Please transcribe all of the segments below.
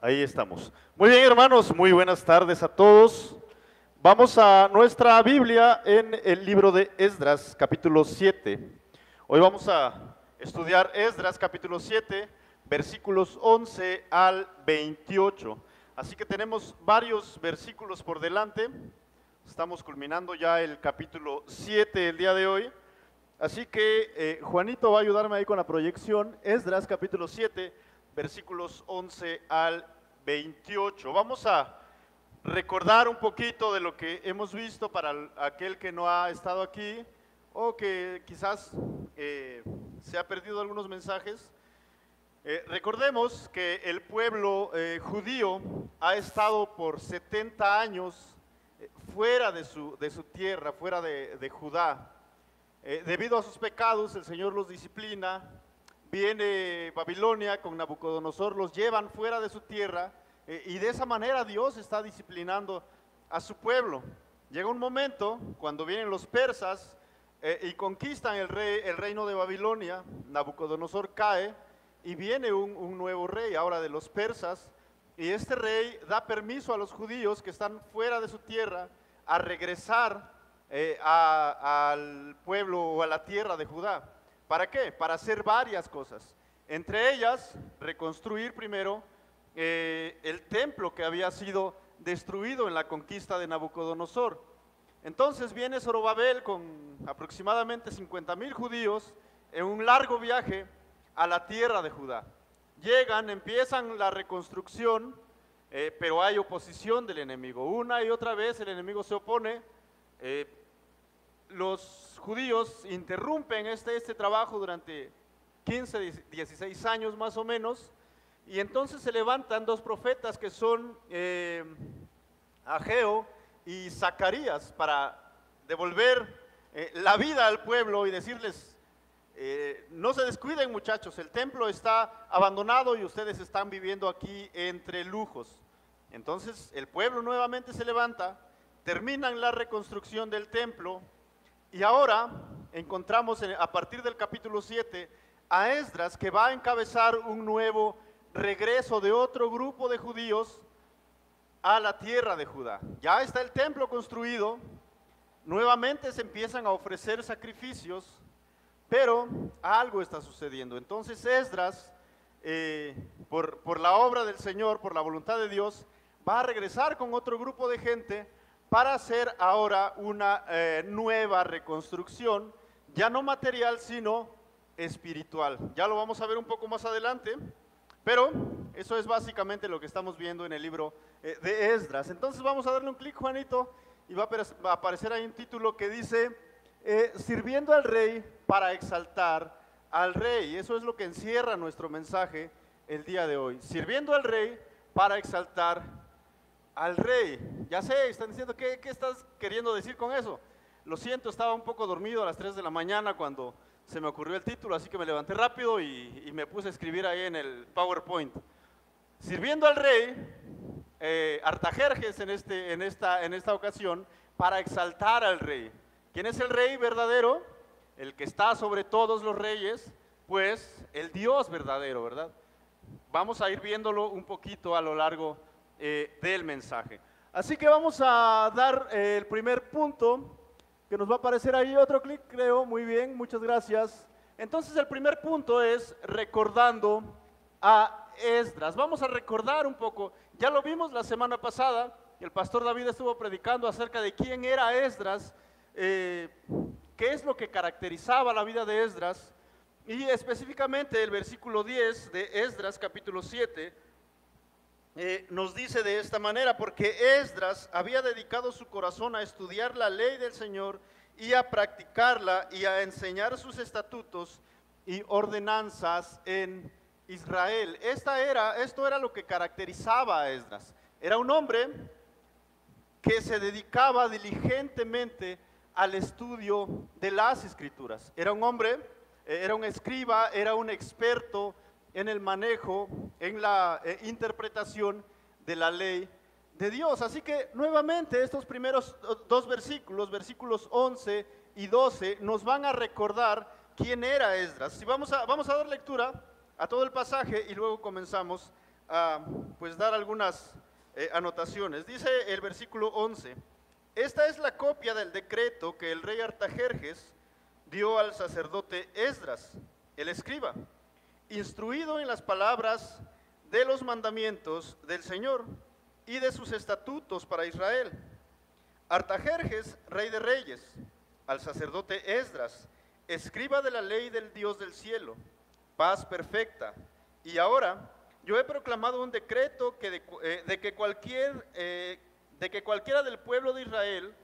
Ahí estamos. Muy bien, hermanos, muy buenas tardes a todos. Vamos a nuestra Biblia en el libro de Esdras, capítulo 7. Hoy vamos a estudiar Esdras, capítulo 7, versículos 11 al 28. Así que tenemos varios versículos por delante. Estamos culminando ya el capítulo 7 el día de hoy. Así que Juanito va a ayudarme ahí con la proyección. Esdras, capítulo 7, versículos 11 al 28. Vamos a recordar un poquito de lo que hemos visto para aquel que no ha estado aquí o que quizás se ha perdido algunos mensajes. Recordemos que el pueblo judío ha estado por 70 años fuera de su tierra, fuera de Judá. Debido a sus pecados, el Señor los disciplina. Viene Babilonia con Nabucodonosor, los llevan fuera de su tierra y de esa manera Dios está disciplinando a su pueblo. Llega un momento cuando vienen los persas y conquistan el reino de Babilonia. Nabucodonosor cae y viene un nuevo rey ahora de los persas, y este rey da permiso a los judíos que están fuera de su tierra a regresar al pueblo o a la tierra de Judá. ¿Para qué? Para hacer varias cosas. Entre ellas, reconstruir primero el templo que había sido destruido en la conquista de Nabucodonosor. Entonces viene Zorobabel con aproximadamente 50,000 judíos en un largo viaje a la tierra de Judá. Llegan, empiezan la reconstrucción, pero hay oposición del enemigo. Una y otra vez el enemigo se opone. Los judíos interrumpen este trabajo durante 15, 16 años más o menos, y entonces se levantan dos profetas que son Ageo y Zacarías para devolver la vida al pueblo y decirles, no se descuiden muchachos, el templo está abandonado y ustedes están viviendo aquí entre lujos. Entonces el pueblo nuevamente se levanta, terminan la reconstrucción del templo. Y ahora encontramos a partir del capítulo 7 a Esdras, que va a encabezar un nuevo regreso de otro grupo de judíos a la tierra de Judá. Ya está el templo construido, nuevamente se empiezan a ofrecer sacrificios, pero algo está sucediendo. Entonces Esdras, por la obra del Señor, por la voluntad de Dios, va a regresar con otro grupo de gente para hacer ahora una nueva reconstrucción, ya no material, sino espiritual. Ya lo vamos a ver un poco más adelante, pero eso es básicamente lo que estamos viendo en el libro de Esdras. Entonces vamos a darle un clic, Juanito, y va a aparecer ahí un título que dice, sirviendo al rey para exaltar al rey. Eso es lo que encierra nuestro mensaje el día de hoy. Sirviendo al rey para exaltar al rey. Ya sé, están diciendo, ¿qué estás queriendo decir con eso? Lo siento, estaba un poco dormido a las 3 de la mañana cuando se me ocurrió el título, así que me levanté rápido y me puse a escribir ahí en el PowerPoint. Sirviendo al rey, Artajerjes en esta ocasión, para exaltar al rey. ¿Quién es el rey verdadero? El que está sobre todos los reyes, pues el Dios verdadero, ¿verdad? Vamos a ir viéndolo un poquito a lo largo del mensaje. Así que vamos a dar el primer punto, que nos va a aparecer ahí otro clic, creo. Muy bien, muchas gracias. Entonces el primer punto es recordando a Esdras. Vamos a recordar un poco, ya lo vimos la semana pasada, el pastor David estuvo predicando acerca de quién era Esdras, qué es lo que caracterizaba la vida de Esdras, y específicamente el versículo 10 de Esdras capítulo 7, nos dice de esta manera, porque Esdras había dedicado su corazón a estudiar la ley del Señor y a practicarla y a enseñar sus estatutos y ordenanzas en Israel. Esto era lo que caracterizaba a Esdras. Era un hombre que se dedicaba diligentemente al estudio de las Escrituras. Era un hombre, era un escriba, era un experto en el manejo, en la interpretación de la ley de Dios. Así que nuevamente estos primeros dos versículos, versículos 11 y 12, nos van a recordar quién era Esdras. Si vamos a dar lectura a todo el pasaje y luego comenzamos pues dar algunas anotaciones. Dice el versículo 11, esta es la copia del decreto que el rey Artajerjes dio al sacerdote Esdras, el escriba, instruido en las palabras de los mandamientos del Señor y de sus estatutos para Israel. Artajerjes, rey de reyes, al sacerdote Esdras, escriba de la ley del Dios del cielo, paz perfecta. Y ahora yo he proclamado un decreto de que cualquiera del pueblo de Israel,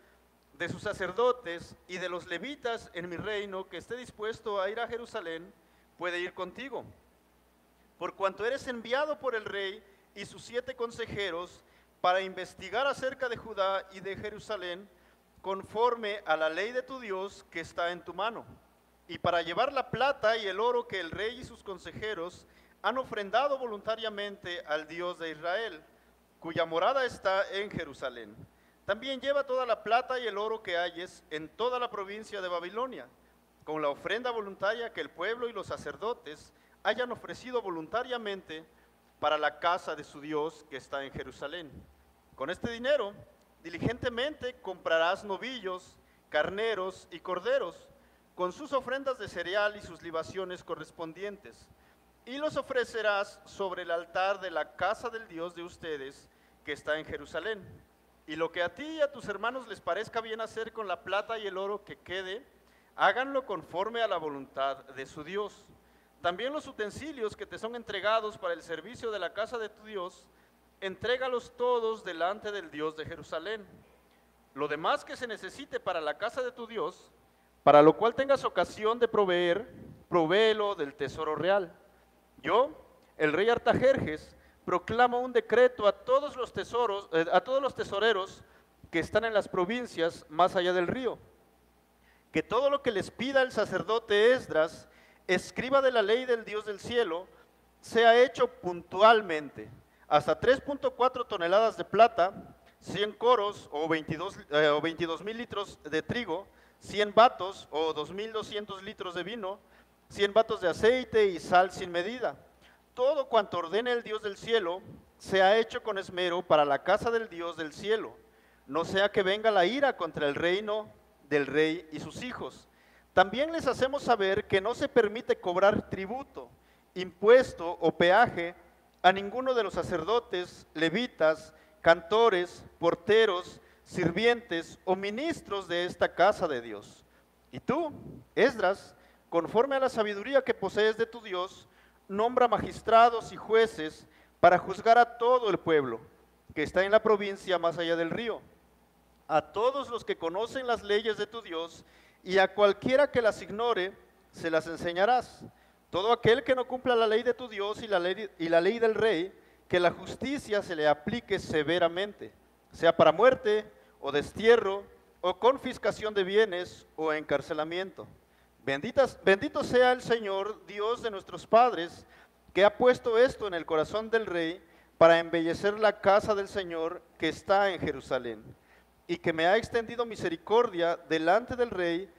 de sus sacerdotes y de los levitas en mi reino, que esté dispuesto a ir a Jerusalén, puede ir contigo. Por cuanto eres enviado por el rey y sus 7 consejeros para investigar acerca de Judá y de Jerusalén, conforme a la ley de tu Dios que está en tu mano, y para llevar la plata y el oro que el rey y sus consejeros han ofrendado voluntariamente al Dios de Israel, cuya morada está en Jerusalén. También lleva toda la plata y el oro que halles en toda la provincia de Babilonia, con la ofrenda voluntaria que el pueblo y los sacerdotes hayan ofrecido voluntariamente para la casa de su Dios que está en Jerusalén. Con este dinero, diligentemente comprarás novillos, carneros y corderos, con sus ofrendas de cereal y sus libaciones correspondientes, y los ofrecerás sobre el altar de la casa del Dios de ustedes, que está en Jerusalén. Y lo que a ti y a tus hermanos les parezca bien hacer con la plata y el oro que quede, háganlo conforme a la voluntad de su Dios. También los utensilios que te son entregados para el servicio de la casa de tu Dios, entrégalos todos delante del Dios de Jerusalén. Lo demás que se necesite para la casa de tu Dios, para lo cual tengas ocasión de proveer, provéelo del tesoro real. Yo, el rey Artajerjes, proclamo un decreto a todos los tesoreros que están en las provincias más allá del río, que todo lo que les pida el sacerdote Esdras, escriba de la ley del Dios del cielo, sea hecho puntualmente. Hasta 3.4 toneladas de plata, 100 coros o 22,000 litros de trigo, 100 batos o 2,200 litros de vino, 100 batos de aceite y sal sin medida. Todo cuanto ordene el Dios del cielo, sea hecho con esmero para la casa del Dios del cielo, no sea que venga la ira contra el reino del rey y sus hijos. También les hacemos saber que no se permite cobrar tributo, impuesto o peaje a ninguno de los sacerdotes, levitas, cantores, porteros, sirvientes o ministros de esta casa de Dios. Y tú, Esdras, conforme a la sabiduría que posees de tu Dios, nombra magistrados y jueces para juzgar a todo el pueblo que está en la provincia más allá del río, a todos los que conocen las leyes de tu Dios, y a cualquiera que las ignore, se las enseñarás. Todo aquel que no cumpla la ley de tu Dios y la ley del rey, que la justicia se le aplique severamente, sea para muerte, o destierro, o confiscación de bienes, o encarcelamiento. Bendito sea el Señor, Dios de nuestros padres, que ha puesto esto en el corazón del rey, para embellecer la casa del Señor que está en Jerusalén, y que me ha extendido misericordia delante del rey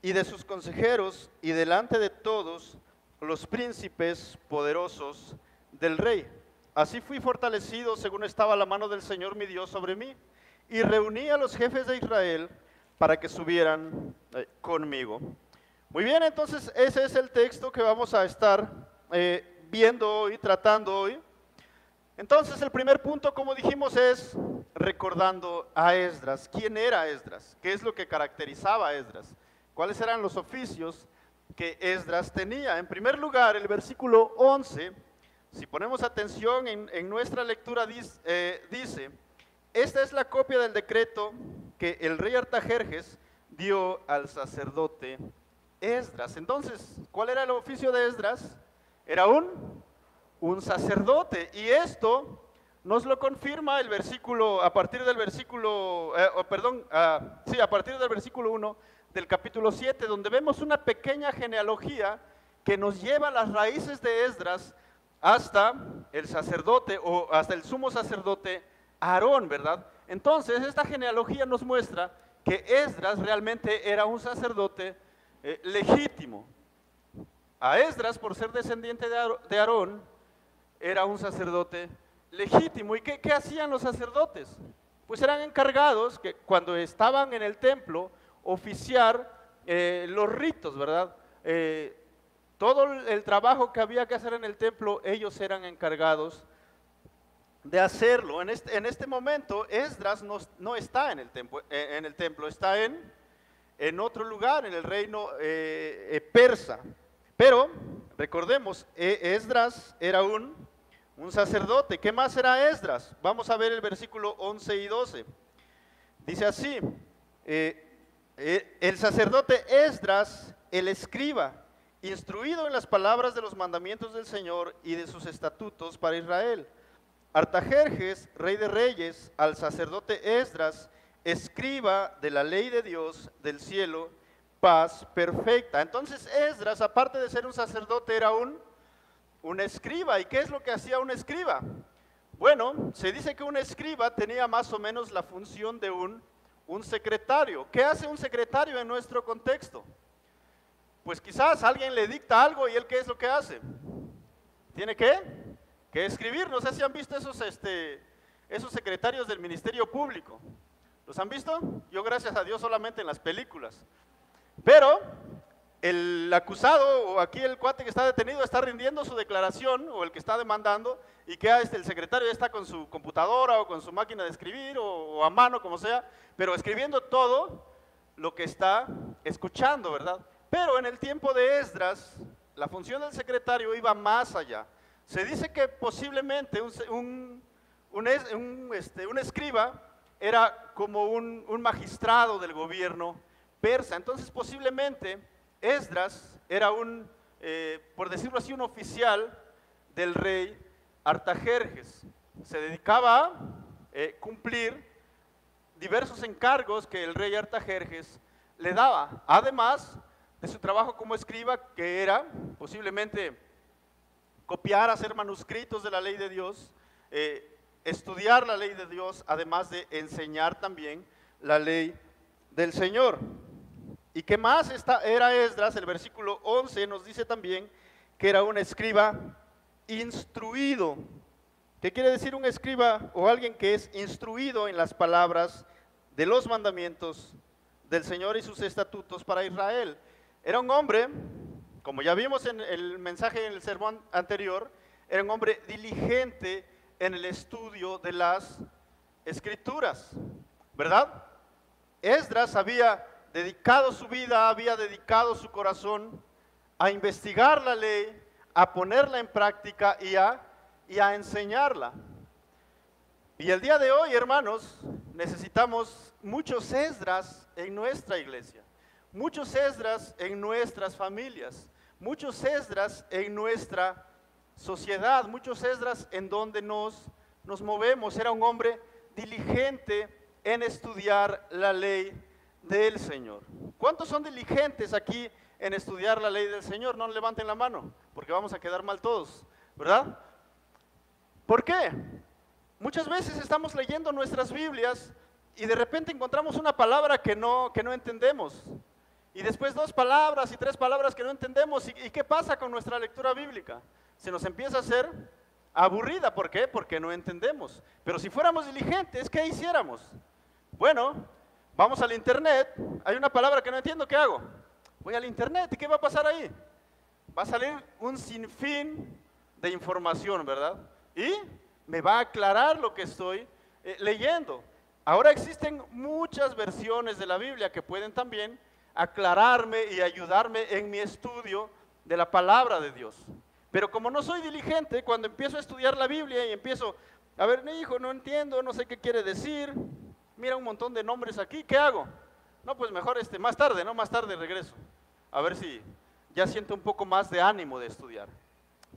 y de sus consejeros y delante de todos los príncipes poderosos del rey. Así fui fortalecido según estaba la mano del Señor mi Dios sobre mí, y reuní a los jefes de Israel para que subieran conmigo. Muy bien, entonces ese es el texto que vamos a estar viendo hoy, tratando hoy. Entonces el primer punto, como dijimos, es recordando a Esdras. ¿Quién era Esdras? ¿Qué es lo que caracterizaba a Esdras? ¿Cuáles eran los oficios que Esdras tenía? En primer lugar, el versículo 11, si ponemos atención en nuestra lectura, dice, esta es la copia del decreto que el rey Artajerjes dio al sacerdote Esdras. Entonces, ¿cuál era el oficio de Esdras? Era un sacerdote, y esto nos lo confirma el versículo, a partir del versículo, a partir del versículo 1 del capítulo 7, donde vemos una pequeña genealogía que nos lleva a las raíces de Esdras hasta el sacerdote, o hasta el sumo sacerdote Aarón, ¿verdad? Entonces, esta genealogía nos muestra que Esdras realmente era un sacerdote legítimo. A Esdras, por ser descendiente de Aarón, era un sacerdote legítimo. ¿Y qué hacían los sacerdotes? Pues eran encargados, que cuando estaban en el templo, oficiar los ritos, ¿verdad? Todo el trabajo que había que hacer en el templo, ellos eran encargados de hacerlo. En este momento, Esdras no está en el templo, está en otro lugar, en el reino persa. Pero, recordemos, Esdras era un sacerdote. ¿Qué más era Esdras? Vamos a ver el versículo 11 y 12. Dice así, el sacerdote Esdras, el escriba, instruido en las palabras de los mandamientos del Señor y de sus estatutos para Israel. Artajerjes, rey de reyes, al sacerdote Esdras, escriba de la ley de Dios del cielo, paz perfecta. Entonces Esdras, aparte de ser un sacerdote, era un escriba. ¿Y qué es lo que hacía un escriba? Bueno, se dice que un escriba tenía más o menos la función de un secretario. ¿Qué hace un secretario en nuestro contexto? Pues quizás alguien le dicta algo y él, ¿qué es lo que hace? Tiene que escribir. No sé si han visto esos secretarios del Ministerio Público. ¿Los han visto? Yo, gracias a Dios, solamente en las películas. Pero el acusado, o aquí el cuate que está detenido, está rindiendo su declaración, o el que está demandando, y que el secretario ya está con su computadora o con su máquina de escribir, o a mano, como sea, pero escribiendo todo lo que está escuchando, ¿verdad? Pero en el tiempo de Esdras, la función del secretario iba más allá. Se dice que posiblemente un escriba era como un magistrado del gobierno persa. Entonces posiblemente Esdras era por decirlo así, un oficial del rey Artajerjes. Se dedicaba a cumplir diversos encargos que el rey Artajerjes le daba, además de su trabajo como escriba, que era posiblemente copiar, hacer manuscritos de la ley de Dios, estudiar la ley de Dios, además de enseñar también la ley del Señor. ¿Y qué más era Esdras? El versículo 11 nos dice también que era un escriba instruido. ¿Qué quiere decir un escriba o alguien que es instruido en las palabras de los mandamientos del Señor y sus estatutos para Israel? Era un hombre, como ya vimos en el mensaje, en el sermón anterior, era un hombre diligente en el estudio de las Escrituras, ¿verdad? Esdras había dedicado su vida, había dedicado su corazón a investigar la ley, a ponerla en práctica y a enseñarla. Y el día de hoy, hermanos, necesitamos muchos Esdras en nuestra iglesia, muchos Esdras en nuestras familias, muchos Esdras en nuestra sociedad, muchos Esdras en donde nos movemos. Era un hombre diligente en estudiar la ley del Señor. ¿Cuántos son diligentes aquí en estudiar la ley del Señor? No levanten la mano, porque vamos a quedar mal todos, ¿verdad? ¿Por qué? Muchas veces estamos leyendo nuestras Biblias y de repente encontramos una palabra que no entendemos, y después 2 palabras y 3 palabras que no entendemos. ¿Y qué pasa con nuestra lectura bíblica? Se nos empieza a hacer aburrida. ¿Por qué? Porque no entendemos. Pero si fuéramos diligentes, ¿qué hiciéramos? Bueno, vamos al internet, hay una palabra que no entiendo, ¿qué hago? Voy al internet, ¿y qué va a pasar ahí? Va a salir un sinfín de información, ¿verdad? Y me va a aclarar lo que estoy leyendo. Ahora existen muchas versiones de la Biblia que pueden también aclararme y ayudarme en mi estudio de la palabra de Dios. Pero como no soy diligente, cuando empiezo a estudiar la Biblia y empiezo, a ver, mi hijo, no entiendo, no sé qué quiere decir, mira un montón de nombres aquí, ¿qué hago? No, pues mejor más tarde, ¿no? Más tarde regreso, a ver si ya siento un poco más de ánimo de estudiar.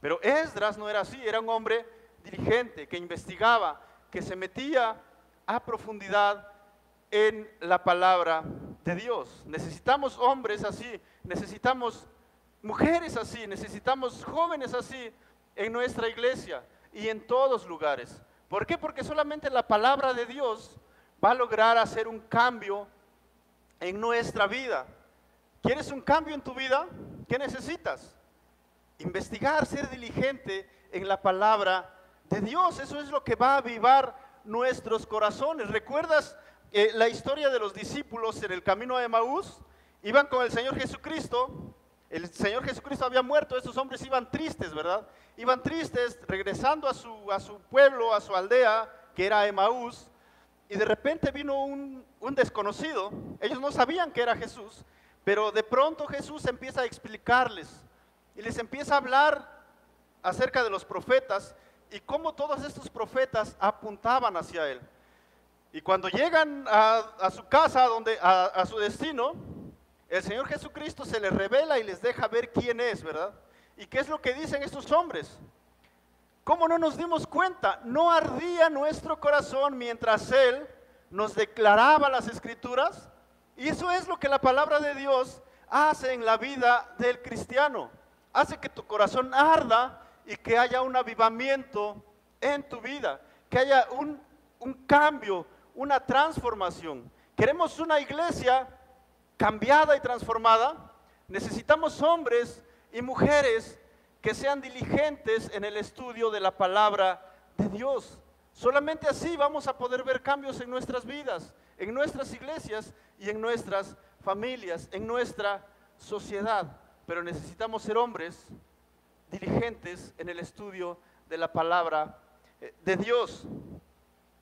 Pero Esdras no era así, era un hombre diligente, que investigaba, que se metía a profundidad en la palabra de Dios. Necesitamos hombres así, necesitamos mujeres así, necesitamos jóvenes así en nuestra iglesia y en todos lugares. ¿Por qué? Porque solamente la palabra de Dios va a lograr hacer un cambio en nuestra vida. ¿Quieres un cambio en tu vida? ¿Qué necesitas? investigar, ser diligente en la palabra de Dios. Eso es lo que va a avivar nuestros corazones. ¿Recuerdas la historia de los discípulos en el camino a Emaús? Iban con el Señor Jesucristo. El Señor Jesucristo había muerto. Estos hombres iban tristes, ¿verdad? Iban tristes, regresando a su pueblo, a su aldea, que era Emaús. Y de repente vino un desconocido. Ellos no sabían que era Jesús, pero de pronto Jesús empieza a explicarles y les empieza a hablar acerca de los profetas y cómo todos estos profetas apuntaban hacia él. Y cuando llegan a su casa, a su destino, el Señor Jesucristo se les revela y les deja ver quién es, ¿verdad? ¿Y qué es lo que dicen estos hombres? ¿Cómo no nos dimos cuenta? No ardía nuestro corazón mientras Él nos declaraba las Escrituras. Y eso es lo que la palabra de Dios hace en la vida del cristiano. Hace que tu corazón arda y que haya un avivamiento en tu vida, que haya un cambio, una transformación. Queremos una iglesia cambiada y transformada. Necesitamos hombres y mujeres que sean diligentes en el estudio de la palabra de Dios. Solamente así vamos a poder ver cambios en nuestras vidas, en nuestras iglesias y en nuestras familias, en nuestra sociedad. Pero necesitamos ser hombres diligentes en el estudio de la palabra de Dios.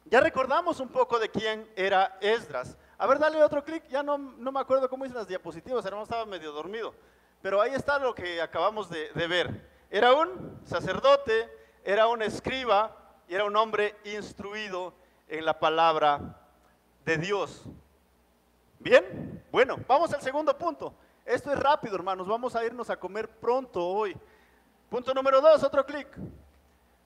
Ya recordamos un poco de quién era Esdras. A ver, dale otro clic. Ya no me acuerdo cómo hice las diapositivas, hermano, estaba medio dormido. Pero ahí está lo que acabamos de ver. Era un sacerdote, era un escriba y era un hombre instruido en la palabra de Dios. Bien, bueno, vamos al segundo punto. Esto es rápido, hermanos, vamos a irnos a comer pronto hoy. Punto número 2, otro clic.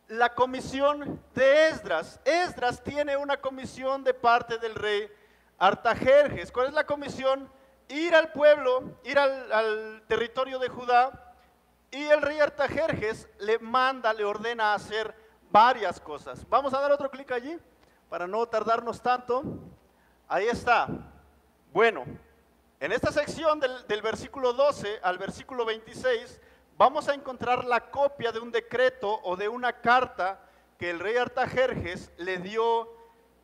La comisión de Esdras. Esdras tiene una comisión de parte del rey Artajerjes. ¿Cuál es la comisión? Ir al pueblo, ir al territorio de Judá, y el rey Artajerjes le ordena hacer varias cosas. Vamos a dar otro clic allí para no tardarnos tanto. Ahí está. Bueno, en esta sección del versículo 12 al versículo 26 vamos a encontrar la copia de un decreto o de una carta que el rey Artajerjes le dio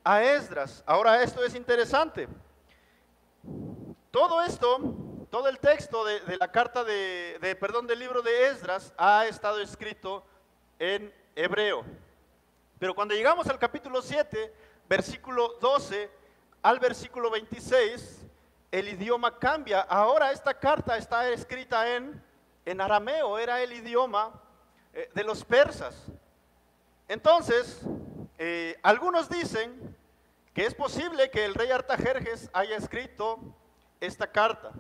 a Esdras. Ahora, esto es interesante. Todo esto, todo el texto de la carta del libro de Esdras ha estado escrito en hebreo. Pero cuando llegamos al capítulo 7, versículo 12 al versículo 26, el idioma cambia. Ahora esta carta está escrita en arameo, era el idioma de los persas. Entonces, algunos dicen que es posible que el rey Artajerjes haya escrito esta carta,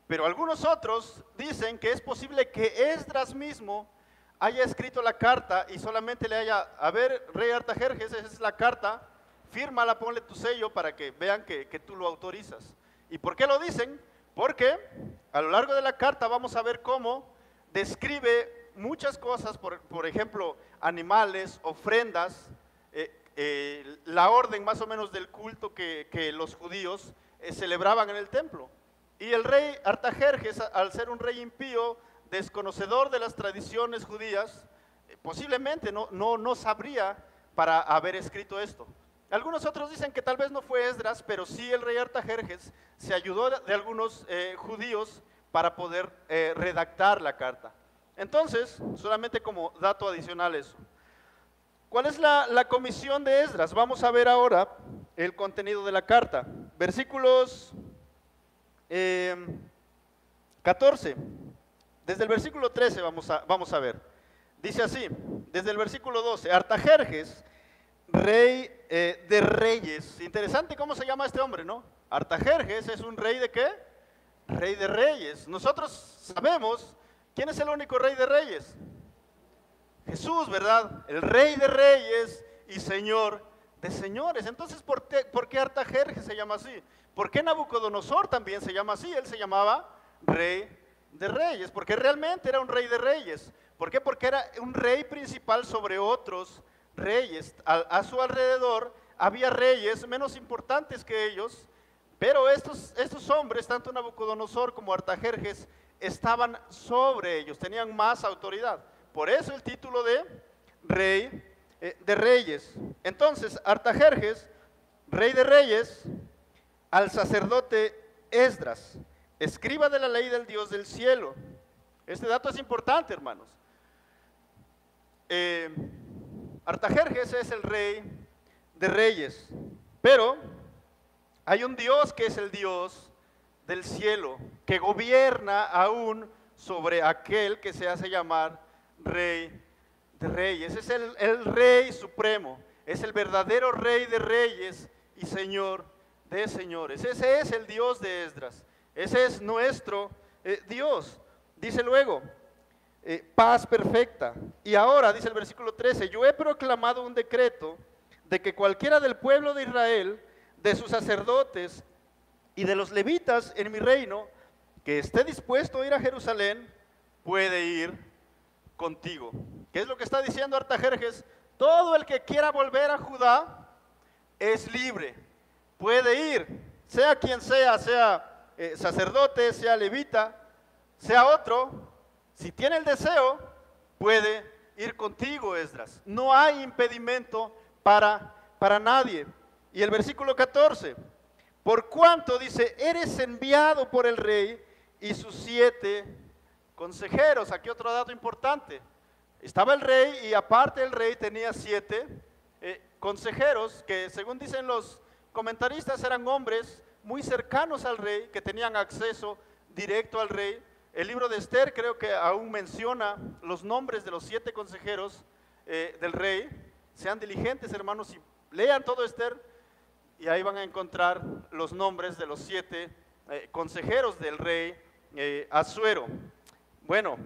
pero algunos otros dicen que es posible que Esdras mismo haya escrito la carta y solamente le haya, a ver, rey Artajerjes, esa es la carta, fírmala, ponle tu sello para que vean que tú lo autorizas. ¿Y por qué lo dicen? Porque a lo largo de la carta vamos a ver cómo describe muchas cosas, por ejemplo, animales, ofrendas, la orden más o menos del culto que los judíos celebraban en el templo. Y el rey Artajerjes, al ser un rey impío, desconocedor de las tradiciones judías, posiblemente no sabría para haber escrito esto. Algunos otros dicen que tal vez no fue Esdras, pero sí el rey Artajerjes se ayudó de algunos judíos para poder redactar la carta. Entonces, solamente como dato adicional eso. ¿Cuál es la comisión de Esdras? Vamos a ver ahora el contenido de la carta. Versículos 14. Desde el versículo 13 vamos a ver. Dice así, desde el versículo 12, Artajerjes, rey de reyes. Interesante cómo se llama este hombre, ¿no? Artajerjes es un rey de ¿qué? Rey de reyes. Nosotros sabemos quién es el único rey de reyes. Jesús, ¿verdad? El rey de reyes y señor de señores. Entonces, ¿por qué Artajerjes se llama así? ¿Por qué Nabucodonosor también se llama así? Él se llamaba rey de reyes, porque realmente era un rey de reyes. ¿Por qué? Porque era un rey principal sobre otros reyes. A su alrededor había reyes menos importantes que ellos, pero estos hombres, tanto Nabucodonosor como Artajerjes, estaban sobre ellos, tenían más autoridad. Por eso el título de rey de reyes. Entonces, Artajerjes, rey de reyes, al sacerdote Esdras, escriba de la ley del Dios del cielo. Este dato es importante, hermanos. Artajerjes es el rey de reyes, pero hay un Dios que es el Dios del cielo, que gobierna aún sobre aquel que se hace llamar rey de reyes. Es el rey supremo, es el verdadero rey de reyes y señor de señores. Ese es el Dios de Esdras, ese es nuestro Dios. Dice luego, paz perfecta. Y ahora, dice el versículo 13, yo he proclamado un decreto de que cualquiera del pueblo de Israel, de sus sacerdotes y de los levitas en mi reino, que esté dispuesto a ir a Jerusalén, puede ir contigo. ¿Qué es lo que está diciendo Artajerjes? Todo el que quiera volver a Judá es libre, puede ir, sea quien sea, sea sacerdote, sea levita, sea otro. Si tiene el deseo, puede ir contigo, Esdras. No hay impedimento para nadie. Y el versículo 14, por cuanto dice, eres enviado por el rey y sus 7 consejeros. Aquí otro dato importante. Estaba el rey y aparte el rey tenía 7 consejeros que, según dicen los comentaristas, eran hombres muy cercanos al rey, que tenían acceso directo al rey. El libro de Esther creo que aún menciona los nombres de los 7 consejeros del rey. Sean diligentes, hermanos, y lean todo Esther, y ahí van a encontrar los nombres de los 7 consejeros del rey Asuero. Bueno,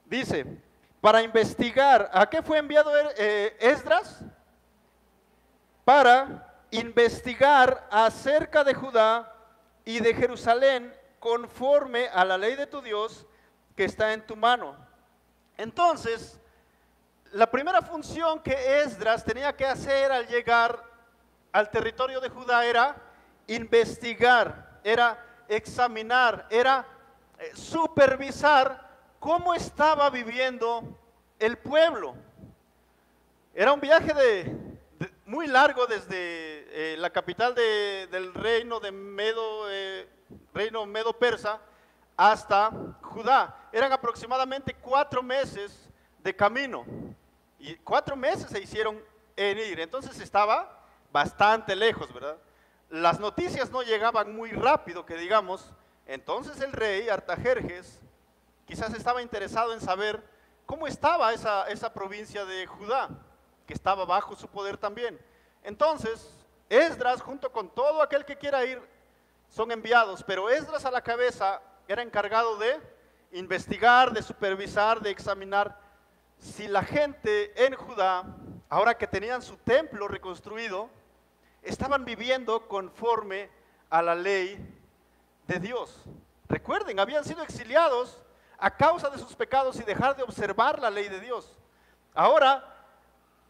dice, para investigar, ¿a qué fue enviado Esdras? Para investigar acerca de Judá y de Jerusalén, conforme a la ley de tu Dios que está en tu mano. Entonces, la primera función que Esdras tenía que hacer al llegar al territorio de Judá era investigar, era examinar, era supervisar cómo estaba viviendo el pueblo. Era un viaje muy largo desde la capital del reino de reino medo-persa hasta Judá. Eran aproximadamente 4 meses de camino y 4 meses se hicieron en ir. Entonces estaba bastante lejos, ¿verdad? Las noticias no llegaban muy rápido, que digamos. Entonces el rey Artajerjes quizás estaba interesado en saber cómo estaba esa provincia de Judá, que estaba bajo su poder también. Entonces Esdras, junto con todo aquel que quiera ir, son enviados, pero Esdras a la cabeza era encargado de investigar, de supervisar, de examinar si la gente en Judá, ahora que tenían su templo reconstruido, estaban viviendo conforme a la ley de Dios. Recuerden, habían sido exiliados a causa de sus pecados y dejar de observar la ley de Dios. Ahora,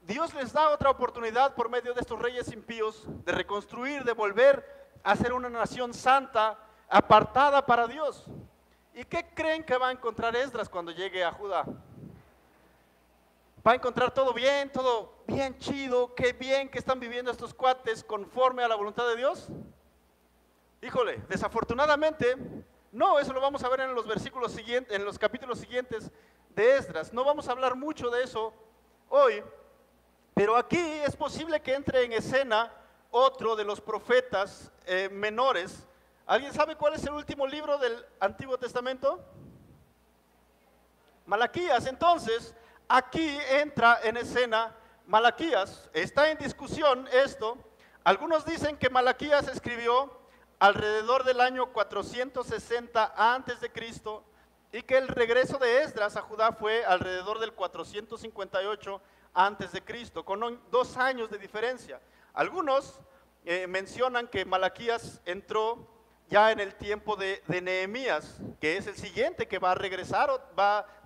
Dios les da otra oportunidad por medio de estos reyes impíos de reconstruir, de volver a ser una nación santa, apartada para Dios. ¿Y qué creen que va a encontrar Esdras cuando llegue a Judá? Va a encontrar todo bien chido, qué bien que están viviendo estos cuates conforme a la voluntad de Dios. Híjole, desafortunadamente, no, eso lo vamos a ver en los versículos siguientes, en los capítulos siguientes de Esdras. No vamos a hablar mucho de eso hoy, pero aquí es posible que entre en escena otro de los profetas menores. ¿Alguien sabe cuál es el último libro del Antiguo Testamento? Malaquías. Entonces, aquí entra en escena Malaquías. Está en discusión esto. Algunos dicen que Malaquías escribió alrededor del año 460 antes de Cristo y que el regreso de Esdras a Judá fue alrededor del 458 antes de Cristo, con 2 años de diferencia. Algunos mencionan que Malaquías entró ya en el tiempo de Nehemías, que es el siguiente que va a regresar,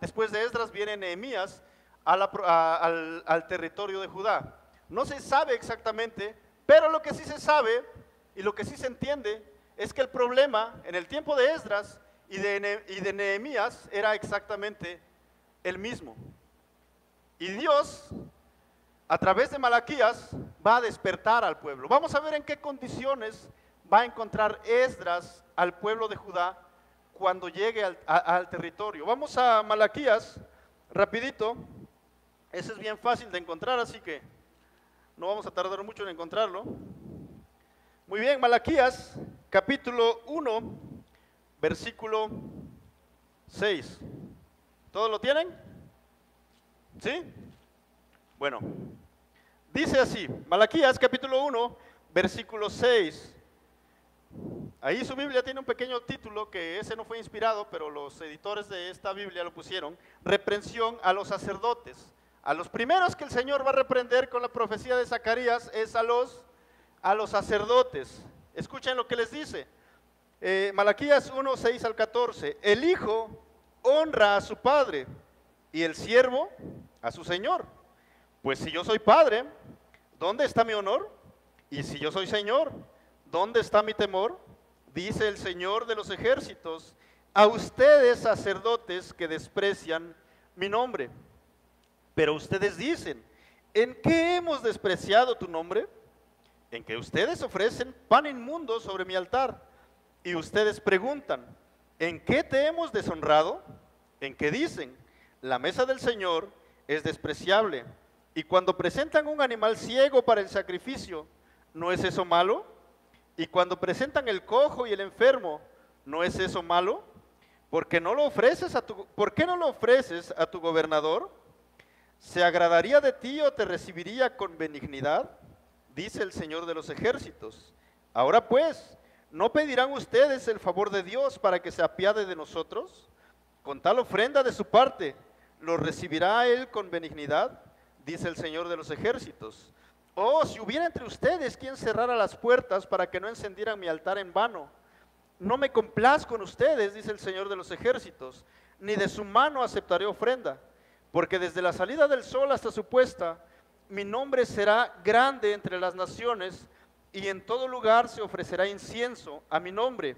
después de Esdras viene Nehemías al territorio de Judá. No se sabe exactamente, pero lo que sí se sabe y lo que sí se entiende es que el problema en el tiempo de Esdras y de Nehemías era exactamente el mismo. Y Dios, a través de Malaquías, va a despertar al pueblo. Vamos a ver en qué condiciones va a encontrar Esdras al pueblo de Judá cuando llegue al territorio. Vamos a Malaquías, rapidito. Ese es bien fácil de encontrar, así que no vamos a tardar mucho en encontrarlo. Muy bien, Malaquías, capítulo 1, versículo 6. ¿Todos lo tienen? ¿Sí? Bueno, dice así, Malaquías, capítulo 1, versículo 6. Ahí su Biblia tiene un pequeño título que ese no fue inspirado, pero los editores de esta Biblia lo pusieron: reprensión a los sacerdotes. A los primeros que el Señor va a reprender con la profecía de Zacarías es a los sacerdotes. Escuchen lo que les dice. Malaquías 1, 6 al 14. El hijo honra a su padre y el siervo a su señor. Pues si yo soy padre, ¿dónde está mi honor? Y si yo soy señor, ¿dónde está mi temor? Dice el Señor de los ejércitos: a ustedes, sacerdotes, que desprecian mi nombre. Pero ustedes dicen: ¿en qué hemos despreciado tu nombre? En que ustedes ofrecen pan inmundo sobre mi altar. Y ustedes preguntan: ¿en qué te hemos deshonrado? En que dicen: la mesa del Señor es despreciable. Y cuando presentan un animal ciego para el sacrificio, ¿no es eso malo? Y cuando presentan el cojo y el enfermo, ¿no es eso malo? ¿Por qué no lo ofreces a tu gobernador? ¿Se agradaría de ti o te recibiría con benignidad? Dice el Señor de los ejércitos. Ahora pues, ¿no pedirán ustedes el favor de Dios para que se apiade de nosotros? Con tal ofrenda de su parte, ¿lo recibirá Él con benignidad? Dice el Señor de los ejércitos. Oh, si hubiera entre ustedes quien cerrara las puertas para que no encendieran mi altar en vano. No me complazco en ustedes, dice el Señor de los ejércitos, ni de su mano aceptaré ofrenda. Porque desde la salida del sol hasta su puesta, mi nombre será grande entre las naciones, y en todo lugar se ofrecerá incienso a mi nombre,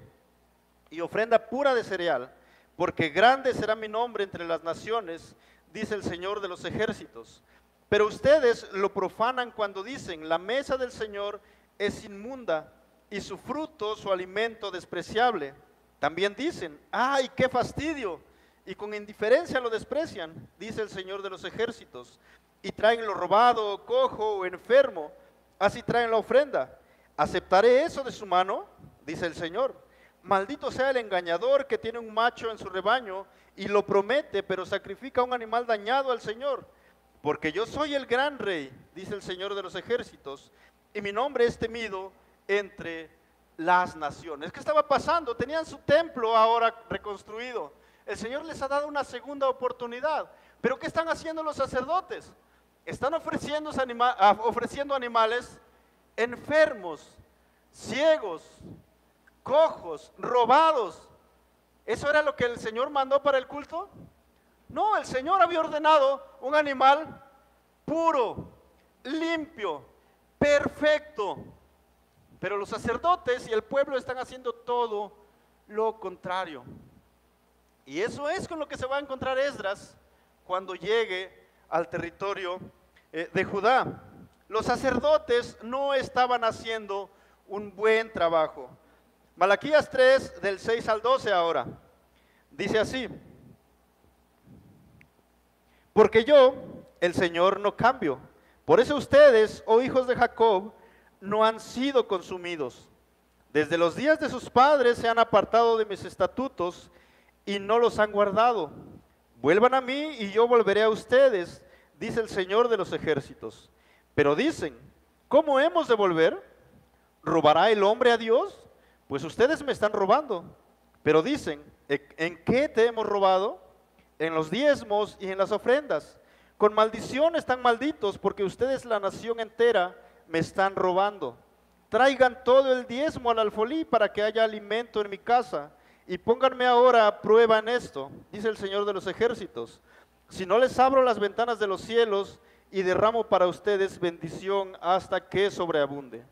y ofrenda pura de cereal, porque grande será mi nombre entre las naciones, dice el Señor de los ejércitos. Pero ustedes lo profanan cuando dicen: la mesa del Señor es inmunda, y su fruto, su alimento, despreciable. También dicen: ¡ay, qué fastidio! Y con indiferencia lo desprecian, dice el Señor de los ejércitos, y traen lo robado, cojo o enfermo, así traen la ofrenda. ¿Aceptaré eso de su mano? Dice el Señor. Maldito sea el engañador que tiene un macho en su rebaño y lo promete, pero sacrifica un animal dañado al Señor. Porque yo soy el gran rey, dice el Señor de los ejércitos, y mi nombre es temido entre las naciones. ¿Qué estaba pasando? Tenían su templo ahora reconstruido. El Señor les ha dado una segunda oportunidad. ¿Pero qué están haciendo los sacerdotes? Están ofreciendo animales enfermos, ciegos, cojos, robados. ¿Eso era lo que el Señor mandó para el culto? No, el Señor había ordenado un animal puro, limpio, perfecto. Pero los sacerdotes y el pueblo están haciendo todo lo contrario. Y eso es con lo que se va a encontrar Esdras cuando llegue al territorio de Judá. Los sacerdotes no estaban haciendo un buen trabajo. Malaquías 3, del 6 al 12 ahora, dice así: porque yo, el Señor, no cambio. Por eso ustedes, oh hijos de Jacob, no han sido consumidos. Desde los días de sus padres se han apartado de mis estatutos y no los han guardado. Vuelvan a mí y yo volveré a ustedes, dice el Señor de los ejércitos. Pero dicen: ¿cómo hemos de volver? ¿Robará el hombre a Dios? Pues ustedes me están robando. Pero dicen: ¿en qué te hemos robado? En los diezmos y en las ofrendas. Con maldición están malditos, porque ustedes, la nación entera, me están robando. Traigan todo el diezmo al alfolí para que haya alimento en mi casa. Y pónganme ahora a prueba en esto, dice el Señor de los ejércitos. Si no les abro las ventanas de los cielos y derramo para ustedes bendición hasta que sobreabunde.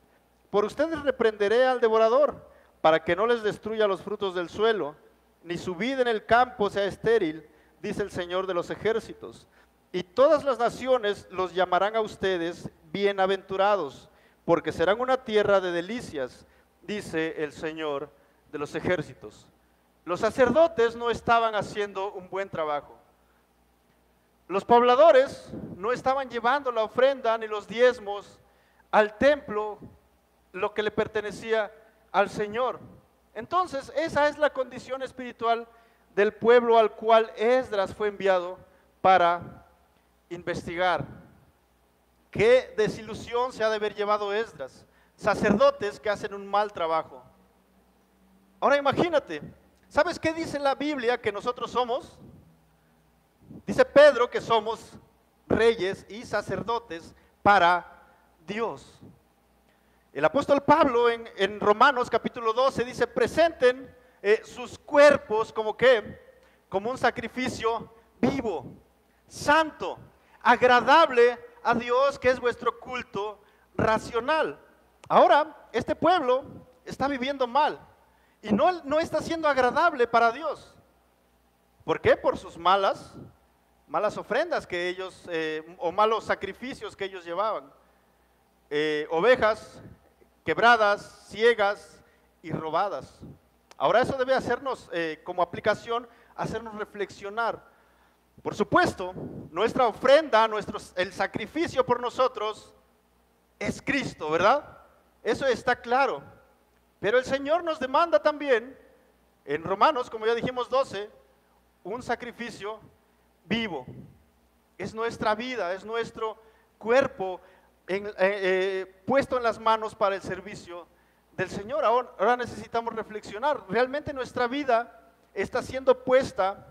Por ustedes reprenderé al devorador, para que no les destruya los frutos del suelo, ni su vida en el campo sea estéril, dice el Señor de los ejércitos. Y todas las naciones los llamarán a ustedes bienaventurados, porque serán una tierra de delicias, dice el Señor de los ejércitos. Los sacerdotes no estaban haciendo un buen trabajo. Los pobladores no estaban llevando la ofrenda ni los diezmos al templo, lo que le pertenecía al Señor. Entonces, esa es la condición espiritual del pueblo al cual Esdras fue enviado para investigar. Qué desilusión se ha de haber llevado Esdras. Sacerdotes que hacen un mal trabajo. Ahora imagínate, ¿sabes qué dice la Biblia que nosotros somos? Dice Pedro que somos reyes y sacerdotes para Dios. El apóstol Pablo en Romanos capítulo 12 dice, presenten sus cuerpos como ¿qué? Como un sacrificio vivo, santo, agradable a Dios, que es vuestro culto racional. Ahora, este pueblo está viviendo mal y no está siendo agradable para Dios. ¿Por qué? Por sus malas ofrendas que ellos, o malos sacrificios que ellos llevaban. Ovejas quebradas, ciegas y robadas. Ahora eso debe hacernos, como aplicación, hacernos reflexionar. Por supuesto, nuestra ofrenda, el sacrificio por nosotros es Cristo, ¿verdad? Eso está claro. Pero el Señor nos demanda también, en Romanos, como ya dijimos 12, un sacrificio vivo. Es nuestra vida, es nuestro cuerpo puesto en las manos para el servicio del Señor. Ahora necesitamos reflexionar. ¿Realmente nuestra vida está siendo puesta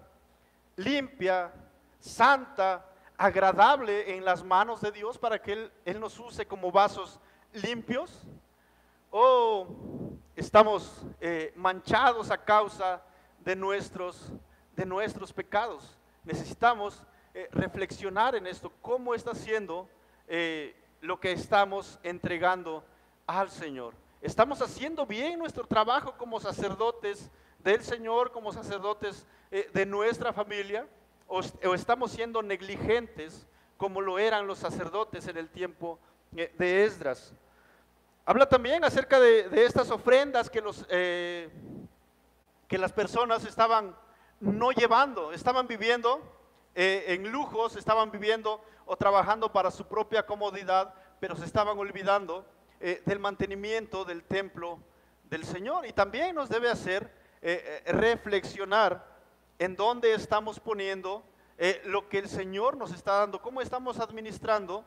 limpia, santa, agradable en las manos de Dios para que Él nos use como vasos limpios? ¿O estamos manchados a causa de nuestros pecados? Necesitamos reflexionar en esto. ¿Cómo está siendo lo que estamos entregando al Señor? ¿Estamos haciendo bien nuestro trabajo como sacerdotes del Señor, como sacerdotes de nuestra familia? ¿O estamos siendo negligentes como lo eran los sacerdotes en el tiempo de Esdras? Habla también acerca de estas ofrendas que las personas estaban no llevando, estaban viviendo en lujos, estaban viviendo o trabajando para su propia comodidad, pero se estaban olvidando del mantenimiento del templo del Señor. Y también nos debe hacer reflexionar en dónde estamos poniendo lo que el Señor nos está dando, cómo estamos administrando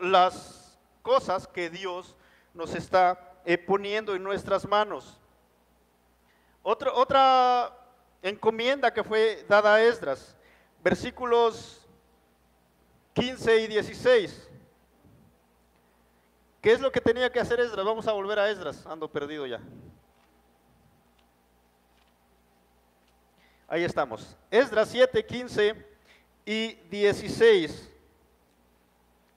las cosas que Dios nos está poniendo en nuestras manos. Otra encomienda que fue dada a Esdras, versículos 15 y 16. ¿Qué es lo que tenía que hacer Esdras? Vamos a volver a Esdras, ando perdido ya. Ahí estamos. Esdras 7, 15 y 16.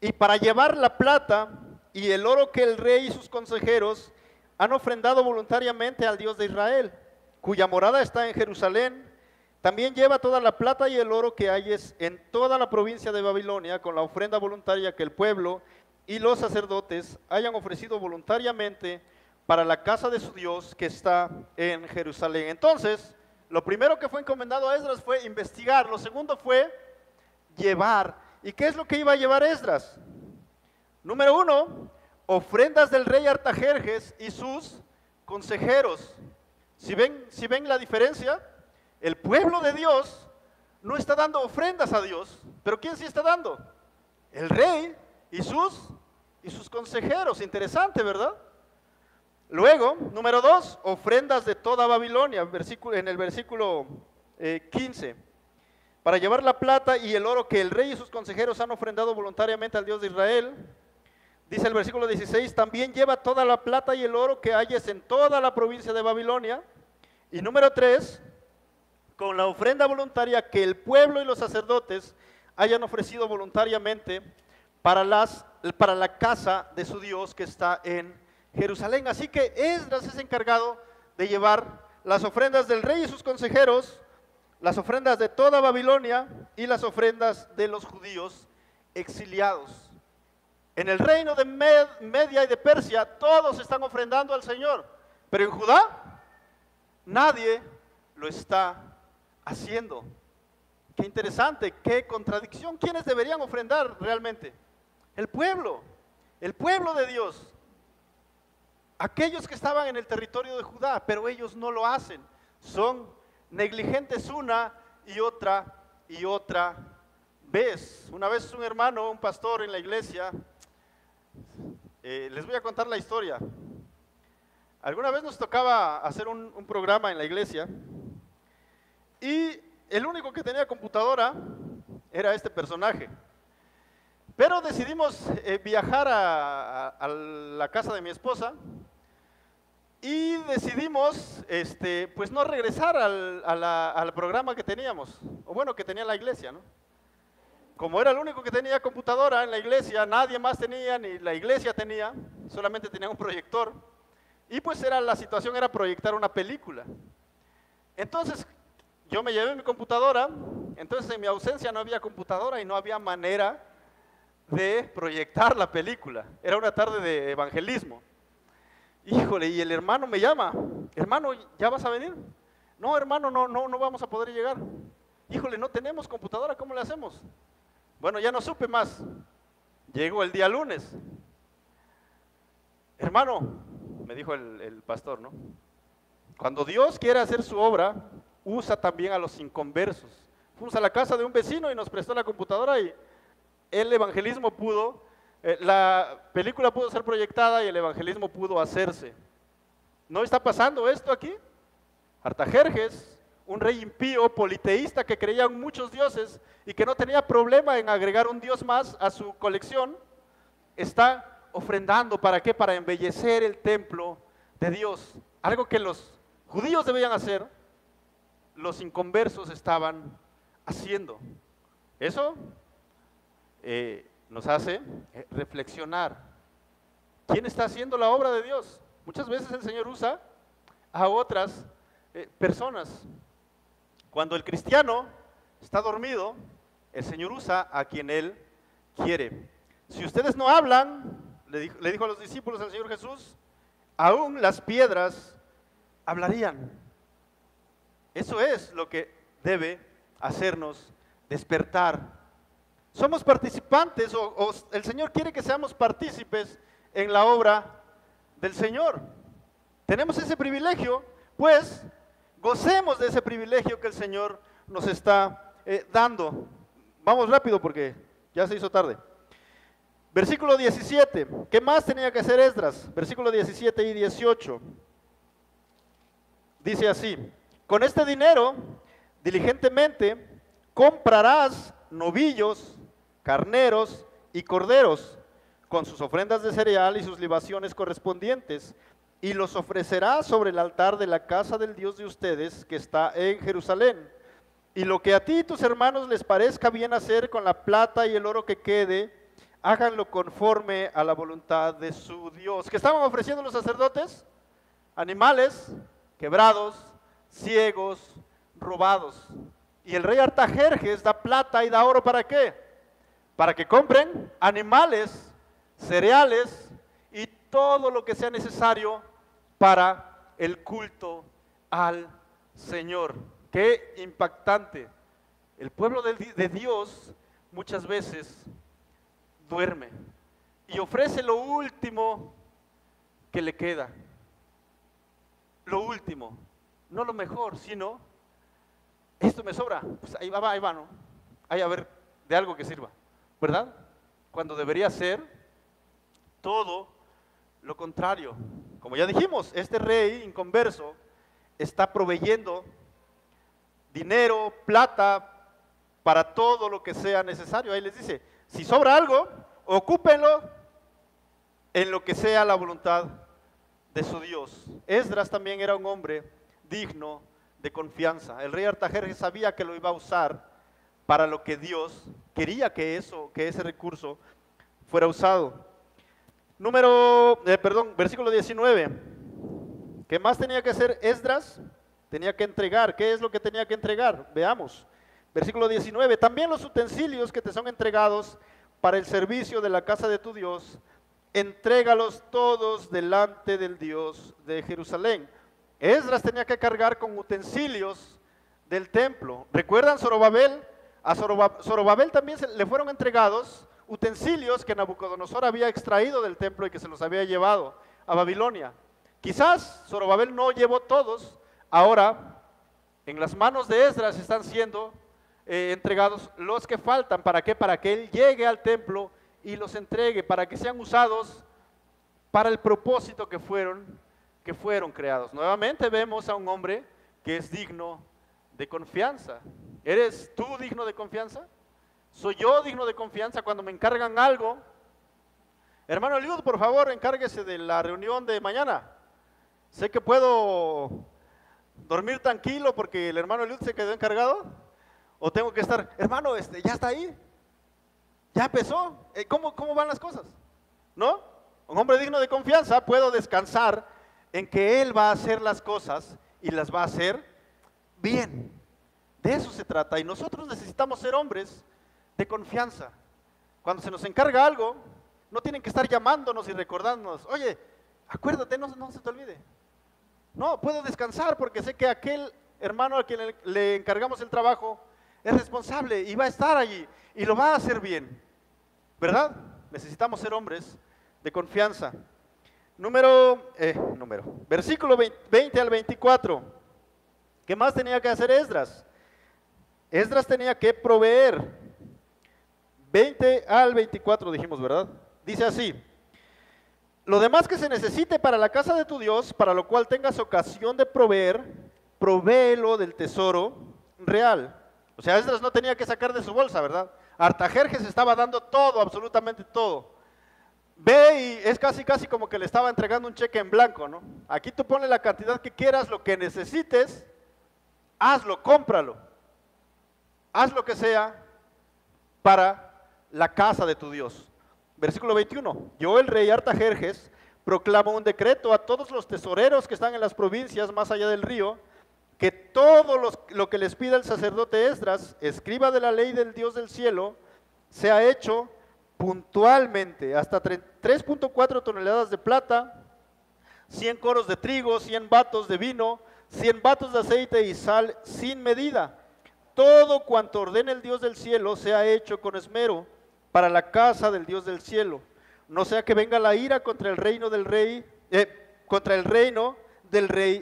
Y para llevar la plata y el oro que el rey y sus consejeros han ofrendado voluntariamente al Dios de Israel, cuya morada está en Jerusalén, también lleva toda la plata y el oro que hayes en toda la provincia de Babilonia, con la ofrenda voluntaria que el pueblo y los sacerdotes hayan ofrecido voluntariamente para la casa de su Dios que está en Jerusalén. Entonces, lo primero que fue encomendado a Esdras fue investigar, lo segundo fue llevar. ¿Y qué es lo que iba a llevar Esdras? Número 1, ofrendas del rey Artajerjes y sus consejeros. Si ven la diferencia, el pueblo de Dios no está dando ofrendas a Dios, pero ¿quién sí está dando? El rey y sus consejeros. Interesante, ¿verdad? Luego, número 2, ofrendas de toda Babilonia, en el versículo 15. Para llevar la plata y el oro que el rey y sus consejeros han ofrendado voluntariamente al Dios de Israel. Dice el versículo 16, también lleva toda la plata y el oro que hayes en toda la provincia de Babilonia. Y número 3, con la ofrenda voluntaria que el pueblo y los sacerdotes hayan ofrecido voluntariamente para la casa de su Dios que está en Jerusalén. Así que Esdras es encargado de llevar las ofrendas del rey y sus consejeros, las ofrendas de toda Babilonia y las ofrendas de los judíos exiliados. En el reino de Media y de Persia todos están ofrendando al Señor, pero en Judá nadie lo está haciendo. Qué interesante, qué contradicción. ¿Quiénes deberían ofrendar realmente? El pueblo de Dios. Aquellos que estaban en el territorio de Judá, pero ellos no lo hacen. Son negligentes una y otra vez. Una vez un hermano, un pastor en la iglesia, les voy a contar la historia. Alguna vez nos tocaba hacer un programa en la iglesia y el único que tenía computadora era este personaje. Pero decidimos viajar a la casa de mi esposa y decidimos pues no regresar al programa que teníamos, o bueno, que tenía la iglesia, ¿no? Como era el único que tenía computadora en la iglesia, nadie más tenía, ni la iglesia tenía, solamente tenía un proyector. Y pues la situación era proyectar una película. Entonces, yo me llevé mi computadora, entonces en mi ausencia no había computadora y no había manera de proyectar la película. Era una tarde de evangelismo. Híjole, y el hermano me llama, hermano, ¿ya vas a venir? No, hermano, no vamos a poder llegar. Híjole, no tenemos computadora, ¿cómo le hacemos? Bueno, ya no supe más. Llegó el día lunes. Hermano, me dijo el pastor, ¿no? Cuando Dios quiere hacer su obra, usa también a los inconversos. Fuimos a la casa de un vecino y nos prestó la computadora y el evangelismo la película pudo ser proyectada y el evangelismo pudo hacerse. ¿No está pasando esto aquí? Artajerjes, un rey impío, politeísta que creía en muchos dioses y que no tenía problema en agregar un dios más a su colección, está ofrendando. ¿Para qué? Para embellecer el templo de Dios. Algo que los judíos debían hacer, los inconversos estaban haciendo. Eso nos hace reflexionar. ¿Quién está haciendo la obra de Dios? Muchas veces el Señor usa a otras personas. Cuando el cristiano está dormido, el Señor usa a quien Él quiere. Si ustedes no hablan, le dijo a los discípulos el Señor Jesús, aún las piedras hablarían. Eso es lo que debe hacernos despertar. Somos participantes o el Señor quiere que seamos partícipes en la obra del Señor. Tenemos ese privilegio, pues gocemos de ese privilegio que el Señor nos está dando. Vamos rápido porque ya se hizo tarde. Versículo 17, ¿qué más tenía que hacer Esdras? Versículo 17 y 18. Dice así, con este dinero diligentemente comprarás novillos, carneros y corderos, con sus ofrendas de cereal y sus libaciones correspondientes, y los ofrecerás sobre el altar de la casa del Dios de ustedes, que está en Jerusalén. Y lo que a ti y tus hermanos les parezca bien hacer con la plata y el oro que quede, háganlo conforme a la voluntad de su Dios. ¿Qué estaban ofreciendo los sacerdotes? Animales quebrados, ciegos, robados. Y el rey Artajerjes da plata y da oro, ¿para qué? Para que compren animales, cereales y todo lo que sea necesario para el culto al Señor. Qué impactante. El pueblo de Dios muchas veces duerme y ofrece lo último que le queda. Lo último, no lo mejor, sino esto me sobra, pues ahí va, ¿no? Ahí a ver, de algo que sirva, ¿verdad? Cuando debería ser todo lo contrario. Como ya dijimos, este rey inconverso está proveyendo dinero, plata, para todo lo que sea necesario. Ahí les dice, si sobra algo, ocúpenlo en lo que sea la voluntad de su Dios. Esdras también era un hombre digno de confianza. El rey Artajerjes sabía que lo iba a usar para lo que Dios quería que ese recurso fuera usado. Versículo 19. ¿Qué más tenía que hacer Esdras? tenía que entregar. ¿Qué es lo que tenía que entregar? Veamos. Versículo 19, también los utensilios que te son entregados para el servicio de la casa de tu Dios, entrégalos todos delante del Dios de Jerusalén. Esdras tenía que cargar con utensilios del templo. ¿Recuerdan Zorobabel? A Zorobabel también le fueron entregados utensilios que Nabucodonosor había extraído del templo y que se los había llevado a Babilonia. Quizás Zorobabel no llevó todos, ahora en las manos de Esdras están siendo entregados los que faltan. ¿Para qué? Para que él llegue al templo y los entregue, para que sean usados para el propósito que fueron creados. Nuevamente vemos a un hombre que es digno de confianza. ¿Eres tú digno de confianza? ¿Soy yo digno de confianza cuando me encargan algo? Hermano Eliud, por favor, encárguese de la reunión de mañana. Sé que puedo dormir tranquilo porque el hermano Eliud se quedó encargado. ¿O tengo que estar, hermano, ya está ahí? ¿Ya empezó? ¿Cómo van las cosas? ¿No? Un hombre digno de confianza, puedo descansar en que él va a hacer las cosas y las va a hacer bien. De eso se trata. Y nosotros necesitamos ser hombres de confianza. Cuando se nos encarga algo, no tienen que estar llamándonos y recordándonos, oye, acuérdate, no se te olvide. No, puedo descansar porque sé que aquel hermano al que le encargamos el trabajo es responsable y va a estar allí y lo va a hacer bien, ¿verdad? Necesitamos ser hombres de confianza. Versículo 20 al 24. ¿Qué más tenía que hacer Esdras? Esdras tenía que proveer. 20 al 24 dijimos, ¿verdad? Dice así: lo demás que se necesite para la casa de tu Dios, para lo cual tengas ocasión de proveer, provéelo del tesoro real. O sea, Esdras no tenía que sacar de su bolsa, ¿verdad? Artajerjes estaba dando todo, absolutamente todo. Ve y es casi como que le estaba entregando un cheque en blanco, ¿no? Aquí tú pones la cantidad que quieras, lo que necesites, hazlo, cómpralo. Haz lo que sea para la casa de tu Dios. Versículo 21. Yo, el rey Artajerjes, proclamo un decreto a todos los tesoreros que están en las provincias más allá del río, que todo lo que les pida el sacerdote Esdras, escriba de la ley del Dios del cielo, sea hecho puntualmente, hasta 3.4 toneladas de plata, 100 coros de trigo, 100 batos de vino, 100 batos de aceite y sal sin medida. Todo cuanto ordene el Dios del cielo sea hecho con esmero para la casa del Dios del cielo. No sea que venga la ira contra el reino del rey,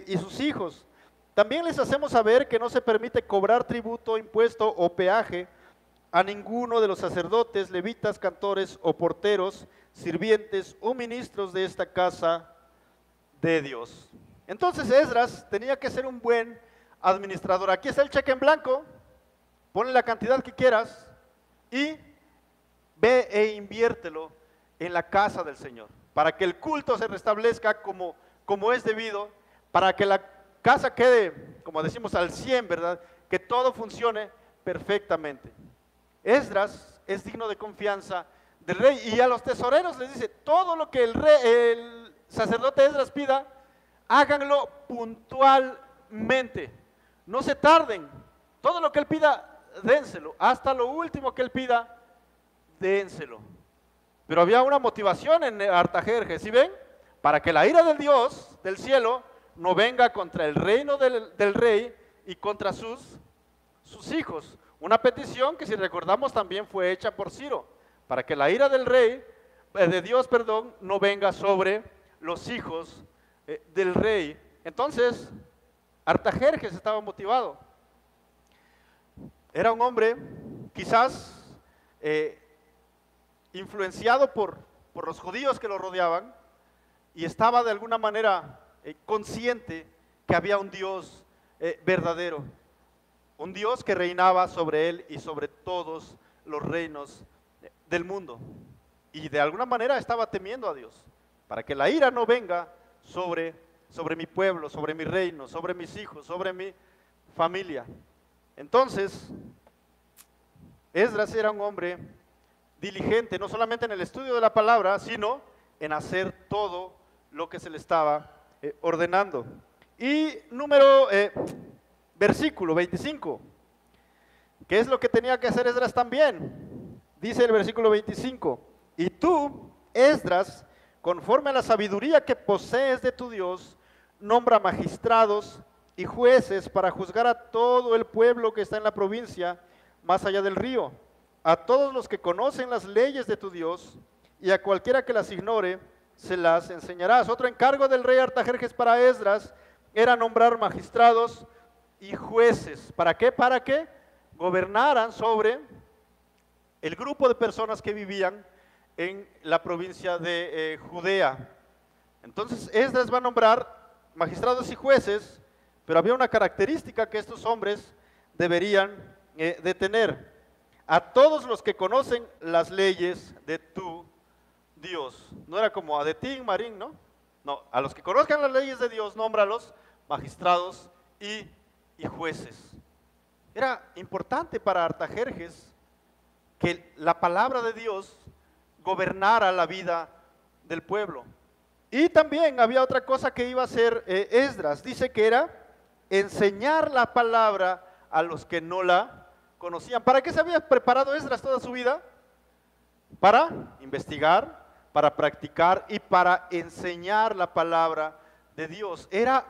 y sus hijos. También les hacemos saber que no se permite cobrar tributo, impuesto o peaje a ninguno de los sacerdotes, levitas, cantores o porteros, sirvientes o ministros de esta casa de Dios. Entonces Esdras tenía que ser un buen administrador. Aquí está el cheque en blanco, ponle la cantidad que quieras y ve e inviértelo en la casa del Señor, para que el culto se restablezca como es debido, para que la casa quede, como decimos, al 100, ¿verdad? Que todo funcione perfectamente. Esdras es digno de confianza del rey, y a los tesoreros les dice, todo lo que el sacerdote Esdras pida, háganlo puntualmente, no se tarden, todo lo que él pida, dénselo, hasta lo último que él pida, dénselo. Pero había una motivación en Artajerjes, ¿sí ven? Para que la ira del Dios del cielo no venga contra el reino del rey y contra sus hijos. Una petición que, si recordamos, también fue hecha por Ciro, para que la ira de Dios, no venga sobre los hijos del rey. Entonces, Artajerjes estaba motivado. Era un hombre, quizás, influenciado por los judíos que lo rodeaban, y estaba de alguna manera consciente que había un Dios verdadero, un Dios que reinaba sobre él y sobre todos los reinos del mundo, y de alguna manera estaba temiendo a Dios, para que la ira no venga sobre mi pueblo, sobre mi reino, sobre mis hijos, sobre mi familia. Entonces, Esdras era un hombre diligente, no solamente en el estudio de la palabra, sino en hacer todo lo que se le estaba ordenando. Y versículo 25, ¿qué es lo que tenía que hacer Esdras también? Dice el versículo 25, y tú, Esdras, conforme a la sabiduría que posees de tu Dios, nombra magistrados y jueces para juzgar a todo el pueblo que está en la provincia más allá del río, a todos los que conocen las leyes de tu Dios, y a cualquiera que las ignore, se las enseñarás. Otro encargo del rey Artajerjes para Esdras era nombrar magistrados y jueces. ¿Para qué? Para que gobernaran sobre el grupo de personas que vivían en la provincia de Judea. Entonces Esdras va a nombrar magistrados y jueces, pero había una característica que estos hombres deberían de tener: a todos los que conocen las leyes de tu Dios. No era como a de ti, Marín, ¿no? No, a los que conozcan las leyes de Dios, nómbralos magistrados y jueces. Era importante para Artajerjes que la palabra de Dios gobernara la vida del pueblo. Y también había otra cosa que iba a hacer Esdras. Dice que era enseñar la palabra a los que no la conocían. ¿Para qué se había preparado Esdras toda su vida? Para investigar, para practicar y para enseñar la palabra de Dios. Era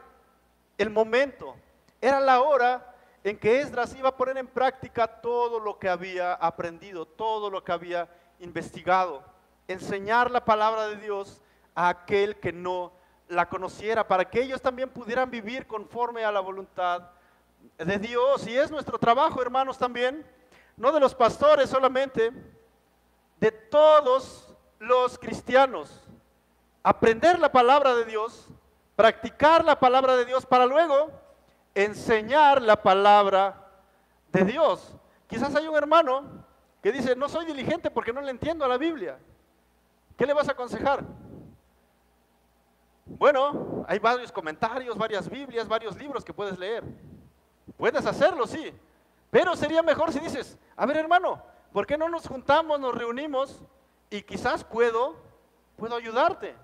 el momento, era la hora en que Esdras iba a poner en práctica todo lo que había aprendido, todo lo que había investigado. Enseñar la palabra de Dios a aquel que no la conociera, para que ellos también pudieran vivir conforme a la voluntad de Dios. Y es nuestro trabajo, hermanos, también, no de los pastores solamente, de todos los cristianos, aprender la palabra de Dios, practicar la palabra de Dios para luego enseñar la palabra de Dios. Quizás hay un hermano que dice: no soy diligente porque no le entiendo a la Biblia. ¿Qué le vas a aconsejar? Bueno, hay varios comentarios, varias Biblias, varios libros que puedes leer. Puedes hacerlo, sí, pero sería mejor si dices: a ver, hermano, ¿por qué no nos juntamos, nos reunimos y quizás puedo ayudarte?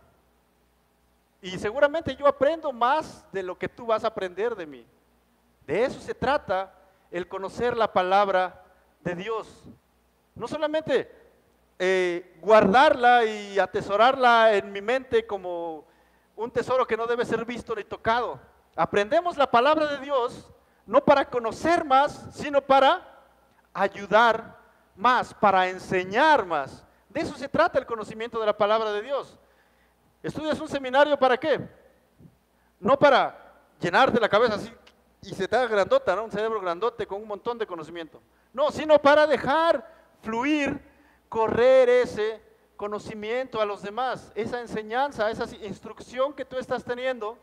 Y seguramente yo aprendo más de lo que tú vas a aprender de mí. De eso se trata el conocer la palabra de Dios. No solamente guardarla y atesorarla en mi mente como un tesoro que no debe ser visto ni tocado. Aprendemos la palabra de Dios no para conocer más, sino para ayudar más, para enseñar más. De eso se trata el conocimiento de la palabra de Dios. ¿Estudias un seminario para qué? No para llenarte la cabeza así y se te haga grandota, ¿no? Un cerebro grandote con un montón de conocimiento. No, sino para dejar fluir, correr ese conocimiento a los demás, esa enseñanza, esa instrucción que tú estás teniendo,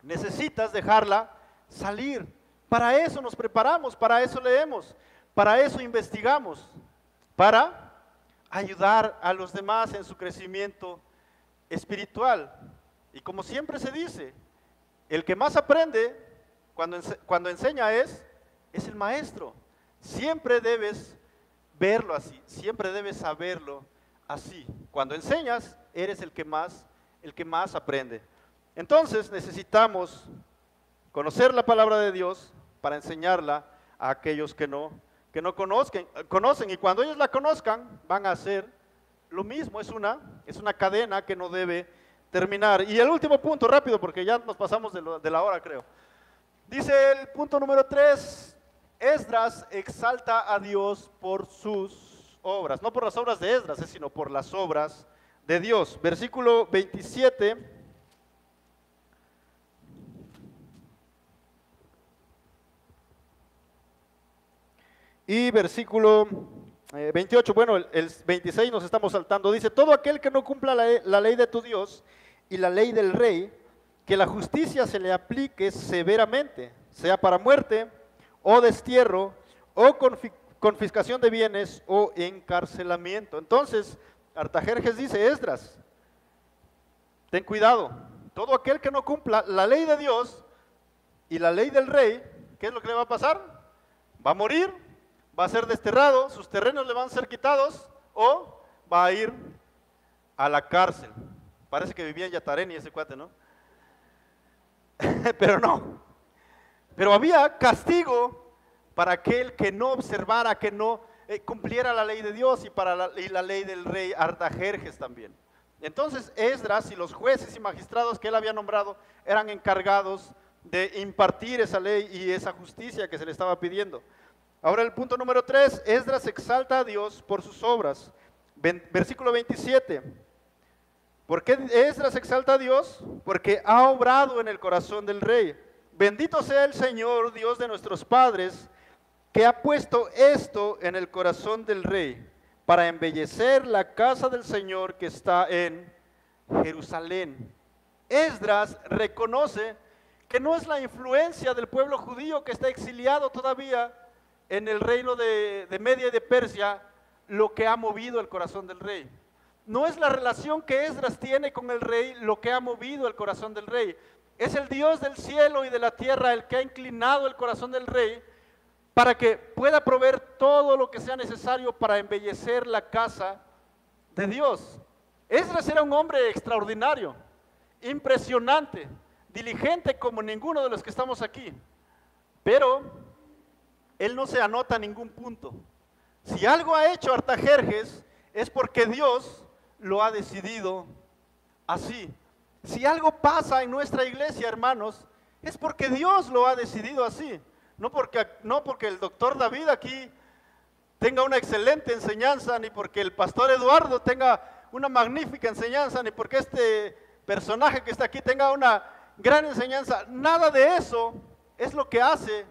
necesitas dejarla salir. Para eso nos preparamos, para eso leemos, para eso investigamos, para ayudar a los demás en su crecimiento espiritual. Y como siempre se dice, el que más aprende cuando enseña es el maestro. Siempre debes verlo así, siempre debes saberlo así. Cuando enseñas, eres el que más aprende. Entonces necesitamos conocer la palabra de Dios para enseñarla a aquellos que no conocen, y cuando ellos la conozcan van a hacer lo mismo. Es una cadena que no debe terminar. Y el último punto, rápido, porque ya nos pasamos de la hora, creo. Dice el punto número 3, Esdras exalta a Dios por sus obras, no por las obras de Esdras, sino por las obras de Dios. Versículo 27. Y versículo 28, bueno, el 26 nos estamos saltando. Dice: todo aquel que no cumpla la ley de tu Dios y la ley del rey, que la justicia se le aplique severamente, sea para muerte, o destierro, o confiscación de bienes, o encarcelamiento. Entonces, Artajerjes dice: Esdras, ten cuidado, todo aquel que no cumpla la ley de Dios y la ley del rey, ¿qué es lo que le va a pasar? Va a morir, va a ser desterrado, sus terrenos le van a ser quitados, o va a ir a la cárcel. Parece que vivía en Yatareni ese cuate, ¿no? pero no. Pero había castigo para aquel que no observara, que no cumpliera la ley de Dios y la ley del rey Artajerjes también. Entonces Esdras y los jueces y magistrados que él había nombrado eran encargados de impartir esa ley y esa justicia que se le estaba pidiendo. Ahora el punto número 3, Esdras exalta a Dios por sus obras. Versículo 27. ¿Por qué Esdras exalta a Dios? Porque ha obrado en el corazón del rey. Bendito sea el Señor, Dios de nuestros padres, que ha puesto esto en el corazón del rey, para embellecer la casa del Señor que está en Jerusalén. Esdras reconoce que no es la influencia del pueblo judío que está exiliado todavía en el reino de Media y de Persia lo que ha movido el corazón del rey. No es la relación que Esdras tiene con el rey lo que ha movido el corazón del rey. Es el Dios del cielo y de la tierra el que ha inclinado el corazón del rey para que pueda proveer todo lo que sea necesario para embellecer la casa de Dios. Esdras era un hombre extraordinario, impresionante, diligente como ninguno de los que estamos aquí, pero él no se anota ningún punto. Si algo ha hecho Artajerjes es porque Dios lo ha decidido así. Si algo pasa en nuestra iglesia, hermanos, es porque Dios lo ha decidido así. No porque el doctor David aquí tenga una excelente enseñanza, ni porque el pastor Eduardo tenga una magnífica enseñanza, ni porque este personaje que está aquí tenga una gran enseñanza. Nada de eso es lo que hace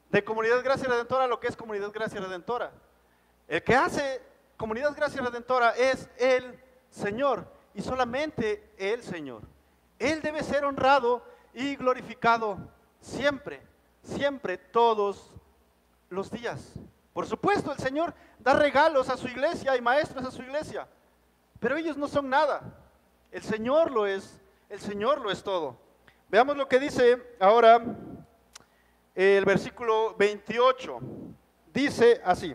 de Comunidad Gracia Redentora lo que es Comunidad Gracia Redentora. El que hace Comunidad Gracia Redentora es el Señor y solamente el Señor. Él debe ser honrado y glorificado siempre, siempre, todos los días. Por supuesto, el Señor da regalos a su iglesia y maestros a su iglesia, pero ellos no son nada. El Señor lo es todo. Veamos lo que dice ahora el versículo 28. Dice así: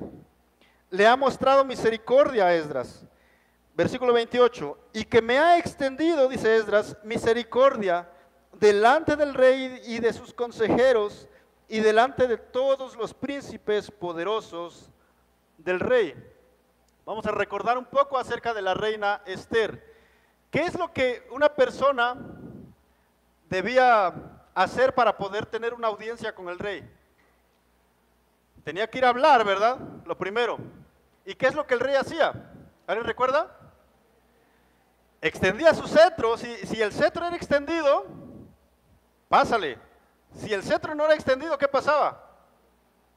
le ha mostrado misericordia a Esdras. Versículo 28, y que me ha extendido, dice Esdras, misericordia delante del rey y de sus consejeros y delante de todos los príncipes poderosos del rey. Vamos a recordar un poco acerca de la reina Esther. ¿Qué es lo que una persona debía hacer para poder tener una audiencia con el rey? Tenía que ir a hablar, ¿verdad? Lo primero. ¿Y qué es lo que el rey hacía? ¿Alguien recuerda? Extendía su cetro. Si el cetro era extendido, pásale. Si el cetro no era extendido, ¿qué pasaba?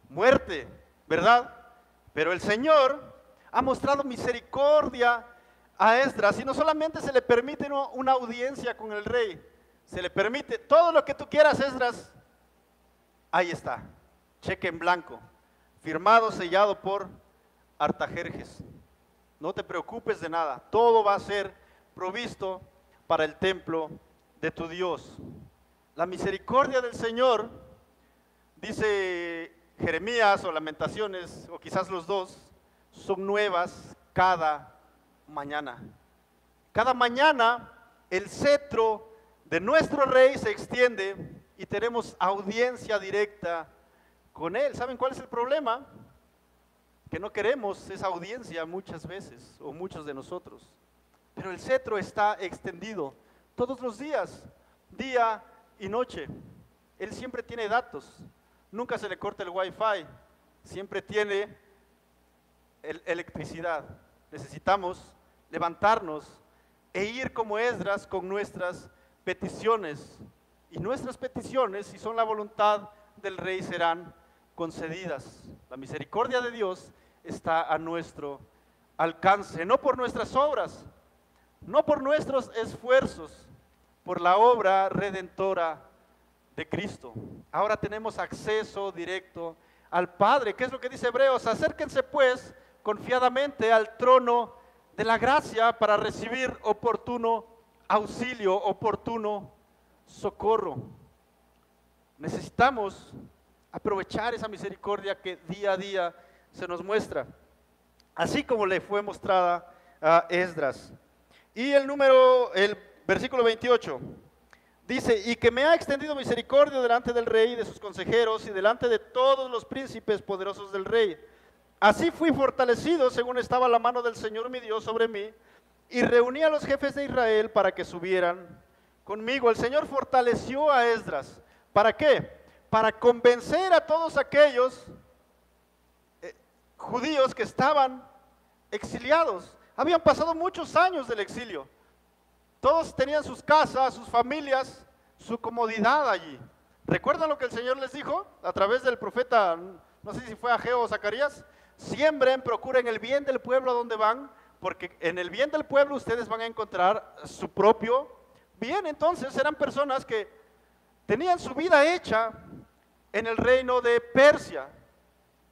Muerte, ¿verdad? Pero el Señor ha mostrado misericordia a Esdras y no solamente se le permite una audiencia con el rey, se le permite todo lo que tú quieras, Esdras. Ahí está, cheque en blanco, firmado, sellado por Artajerjes. No te preocupes de nada, todo va a ser provisto para el templo de tu Dios. La misericordia del Señor, dice Jeremías o Lamentaciones, o quizás los dos, son nuevas cada mañana. Cada mañana el cetro de nuestro rey se extiende y tenemos audiencia directa con él. ¿Saben cuál es el problema? Que no queremos esa audiencia muchas veces, o muchos de nosotros. Pero el cetro está extendido todos los días, día y noche. Él siempre tiene datos, nunca se le corta el wifi, siempre tiene electricidad. Necesitamos levantarnos e ir como Esdras con nuestras peticiones. Y nuestras peticiones, si son la voluntad del rey, serán concedidas. La misericordia de Dios está a nuestro alcance, no por nuestras obras, no por nuestros esfuerzos, por la obra redentora de Cristo. Ahora tenemos acceso directo al Padre. ¿Qué es lo que dice Hebreos? Acérquense pues confiadamente al trono de la gracia para recibir oportuno auxilio, oportuno socorro. Necesitamos aprovechar esa misericordia que día a día se nos muestra, así como le fue mostrada a Esdras. Y el versículo 28, Dice, y que me ha extendido misericordia delante del rey y de sus consejeros y delante de todos los príncipes poderosos del rey. Así fui fortalecido según estaba la mano del Señor mi Dios sobre mí, y reuní a los jefes de Israel para que subieran conmigo. El Señor fortaleció a Esdras. ¿Para qué? Para convencer a todos aquellos judíos que estaban exiliados. Habían pasado muchos años del exilio. Todos tenían sus casas, sus familias, su comodidad allí. ¿Recuerdan lo que el Señor les dijo a través del profeta, no sé si fue Ageo o Zacarías? Siembren, procuren el bien del pueblo a donde van, porque en el bien del pueblo ustedes van a encontrar su propio bien. Entonces eran personas que tenían su vida hecha en el reino de Persia.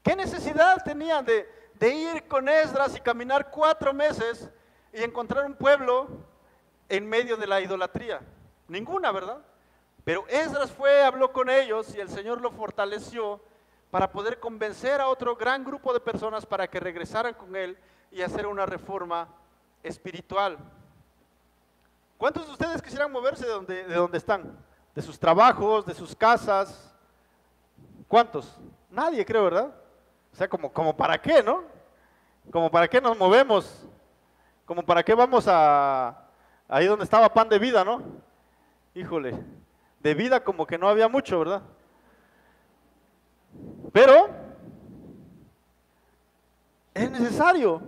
¿Qué necesidad tenían de ir con Esdras y caminar 4 meses y encontrar un pueblo en medio de la idolatría? Ninguna, ¿verdad? Pero Esdras fue, habló con ellos y el Señor lo fortaleció para poder convencer a otro gran grupo de personas para que regresaran con él y hacer una reforma espiritual. ¿Cuántos de ustedes quisieran moverse de donde están? De sus trabajos, de sus casas. ¿Cuántos? Nadie, creo, ¿verdad? O sea, como para qué, ¿no? Como para qué nos movemos, como para qué vamos ahí donde estaba Pan de Vida, ¿no? Híjole, de vida como que no había mucho, ¿verdad? Pero es necesario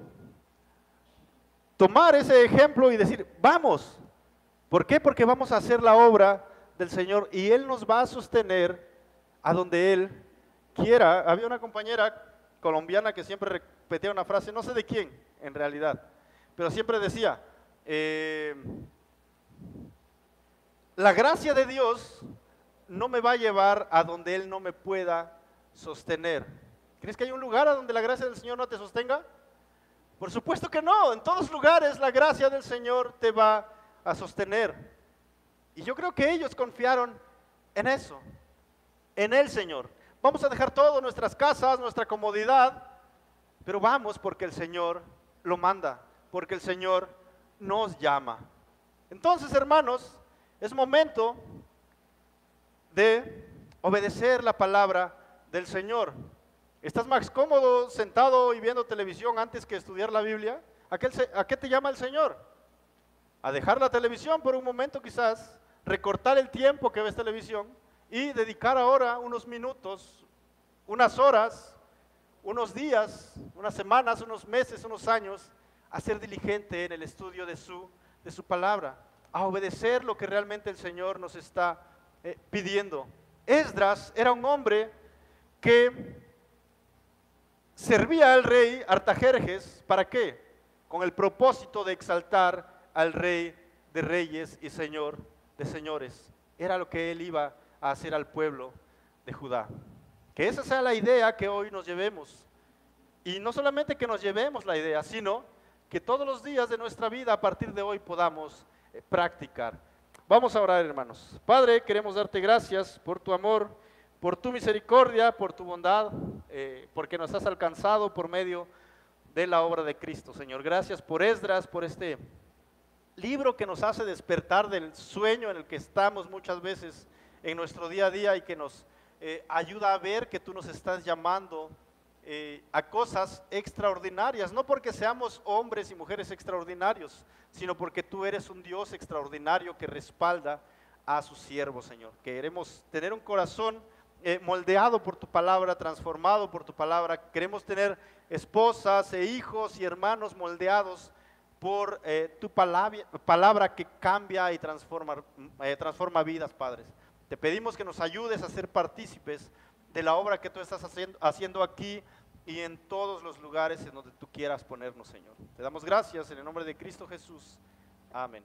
tomar ese ejemplo y decir, vamos. ¿Por qué? Porque vamos a hacer la obra del Señor y Él nos va a sostener a donde Él quiera. Había una compañera colombiana que siempre repetía una frase, no sé de quién en realidad, pero siempre decía, la gracia de Dios no me va a llevar a donde Él no me pueda sostener. ¿Crees que hay un lugar a donde la gracia del Señor no te sostenga? Por supuesto que no, en todos lugares la gracia del Señor te va a sostener. Y yo creo que ellos confiaron en eso, en el Señor. Vamos a dejar todo, nuestras casas, nuestra comodidad, pero vamos porque el Señor lo manda, porque el Señor nos llama. Entonces, hermanos, es momento de obedecer la palabra del Señor. ¿Estás más cómodo sentado y viendo televisión antes que estudiar la Biblia? ¿A qué te llama el Señor? A dejar la televisión por un momento quizás, recortar el tiempo que ves televisión y dedicar ahora unos minutos, unas horas, unos días, unas semanas, unos meses, unos años, a ser diligente en el estudio de su palabra, a obedecer lo que realmente el Señor nos está pidiendo. Esdras era un hombre que servía al rey Artajerjes, ¿para qué? Con el propósito de exaltar al rey de reyes y señor de señores. Era lo que él iba a hacer al pueblo de Judá. Que esa sea la idea que hoy nos llevemos. Y no solamente que nos llevemos la idea, sino que todos los días de nuestra vida a partir de hoy podamos practicar. Vamos a orar, hermanos. Padre, queremos darte gracias por tu amor, por tu misericordia, por tu bondad, porque nos has alcanzado por medio de la obra de Cristo, Señor. Gracias por Esdras, por este libro que nos hace despertar del sueño en el que estamos muchas veces en nuestro día a día y que nos ayuda a ver que tú nos estás llamando a cosas extraordinarias, no porque seamos hombres y mujeres extraordinarios, sino porque tú eres un Dios extraordinario que respalda a sus siervos, Señor. Queremos tener un corazón moldeado por tu palabra, transformado por tu palabra. Queremos tener esposas e hijos y hermanos moldeados por tu palabra que cambia y transforma vidas, Padres. Te pedimos que nos ayudes a ser partícipes de la obra que tú estás haciendo aquí y en todos los lugares en donde tú quieras ponernos, Señor. Te damos gracias en el nombre de Cristo Jesús. Amén.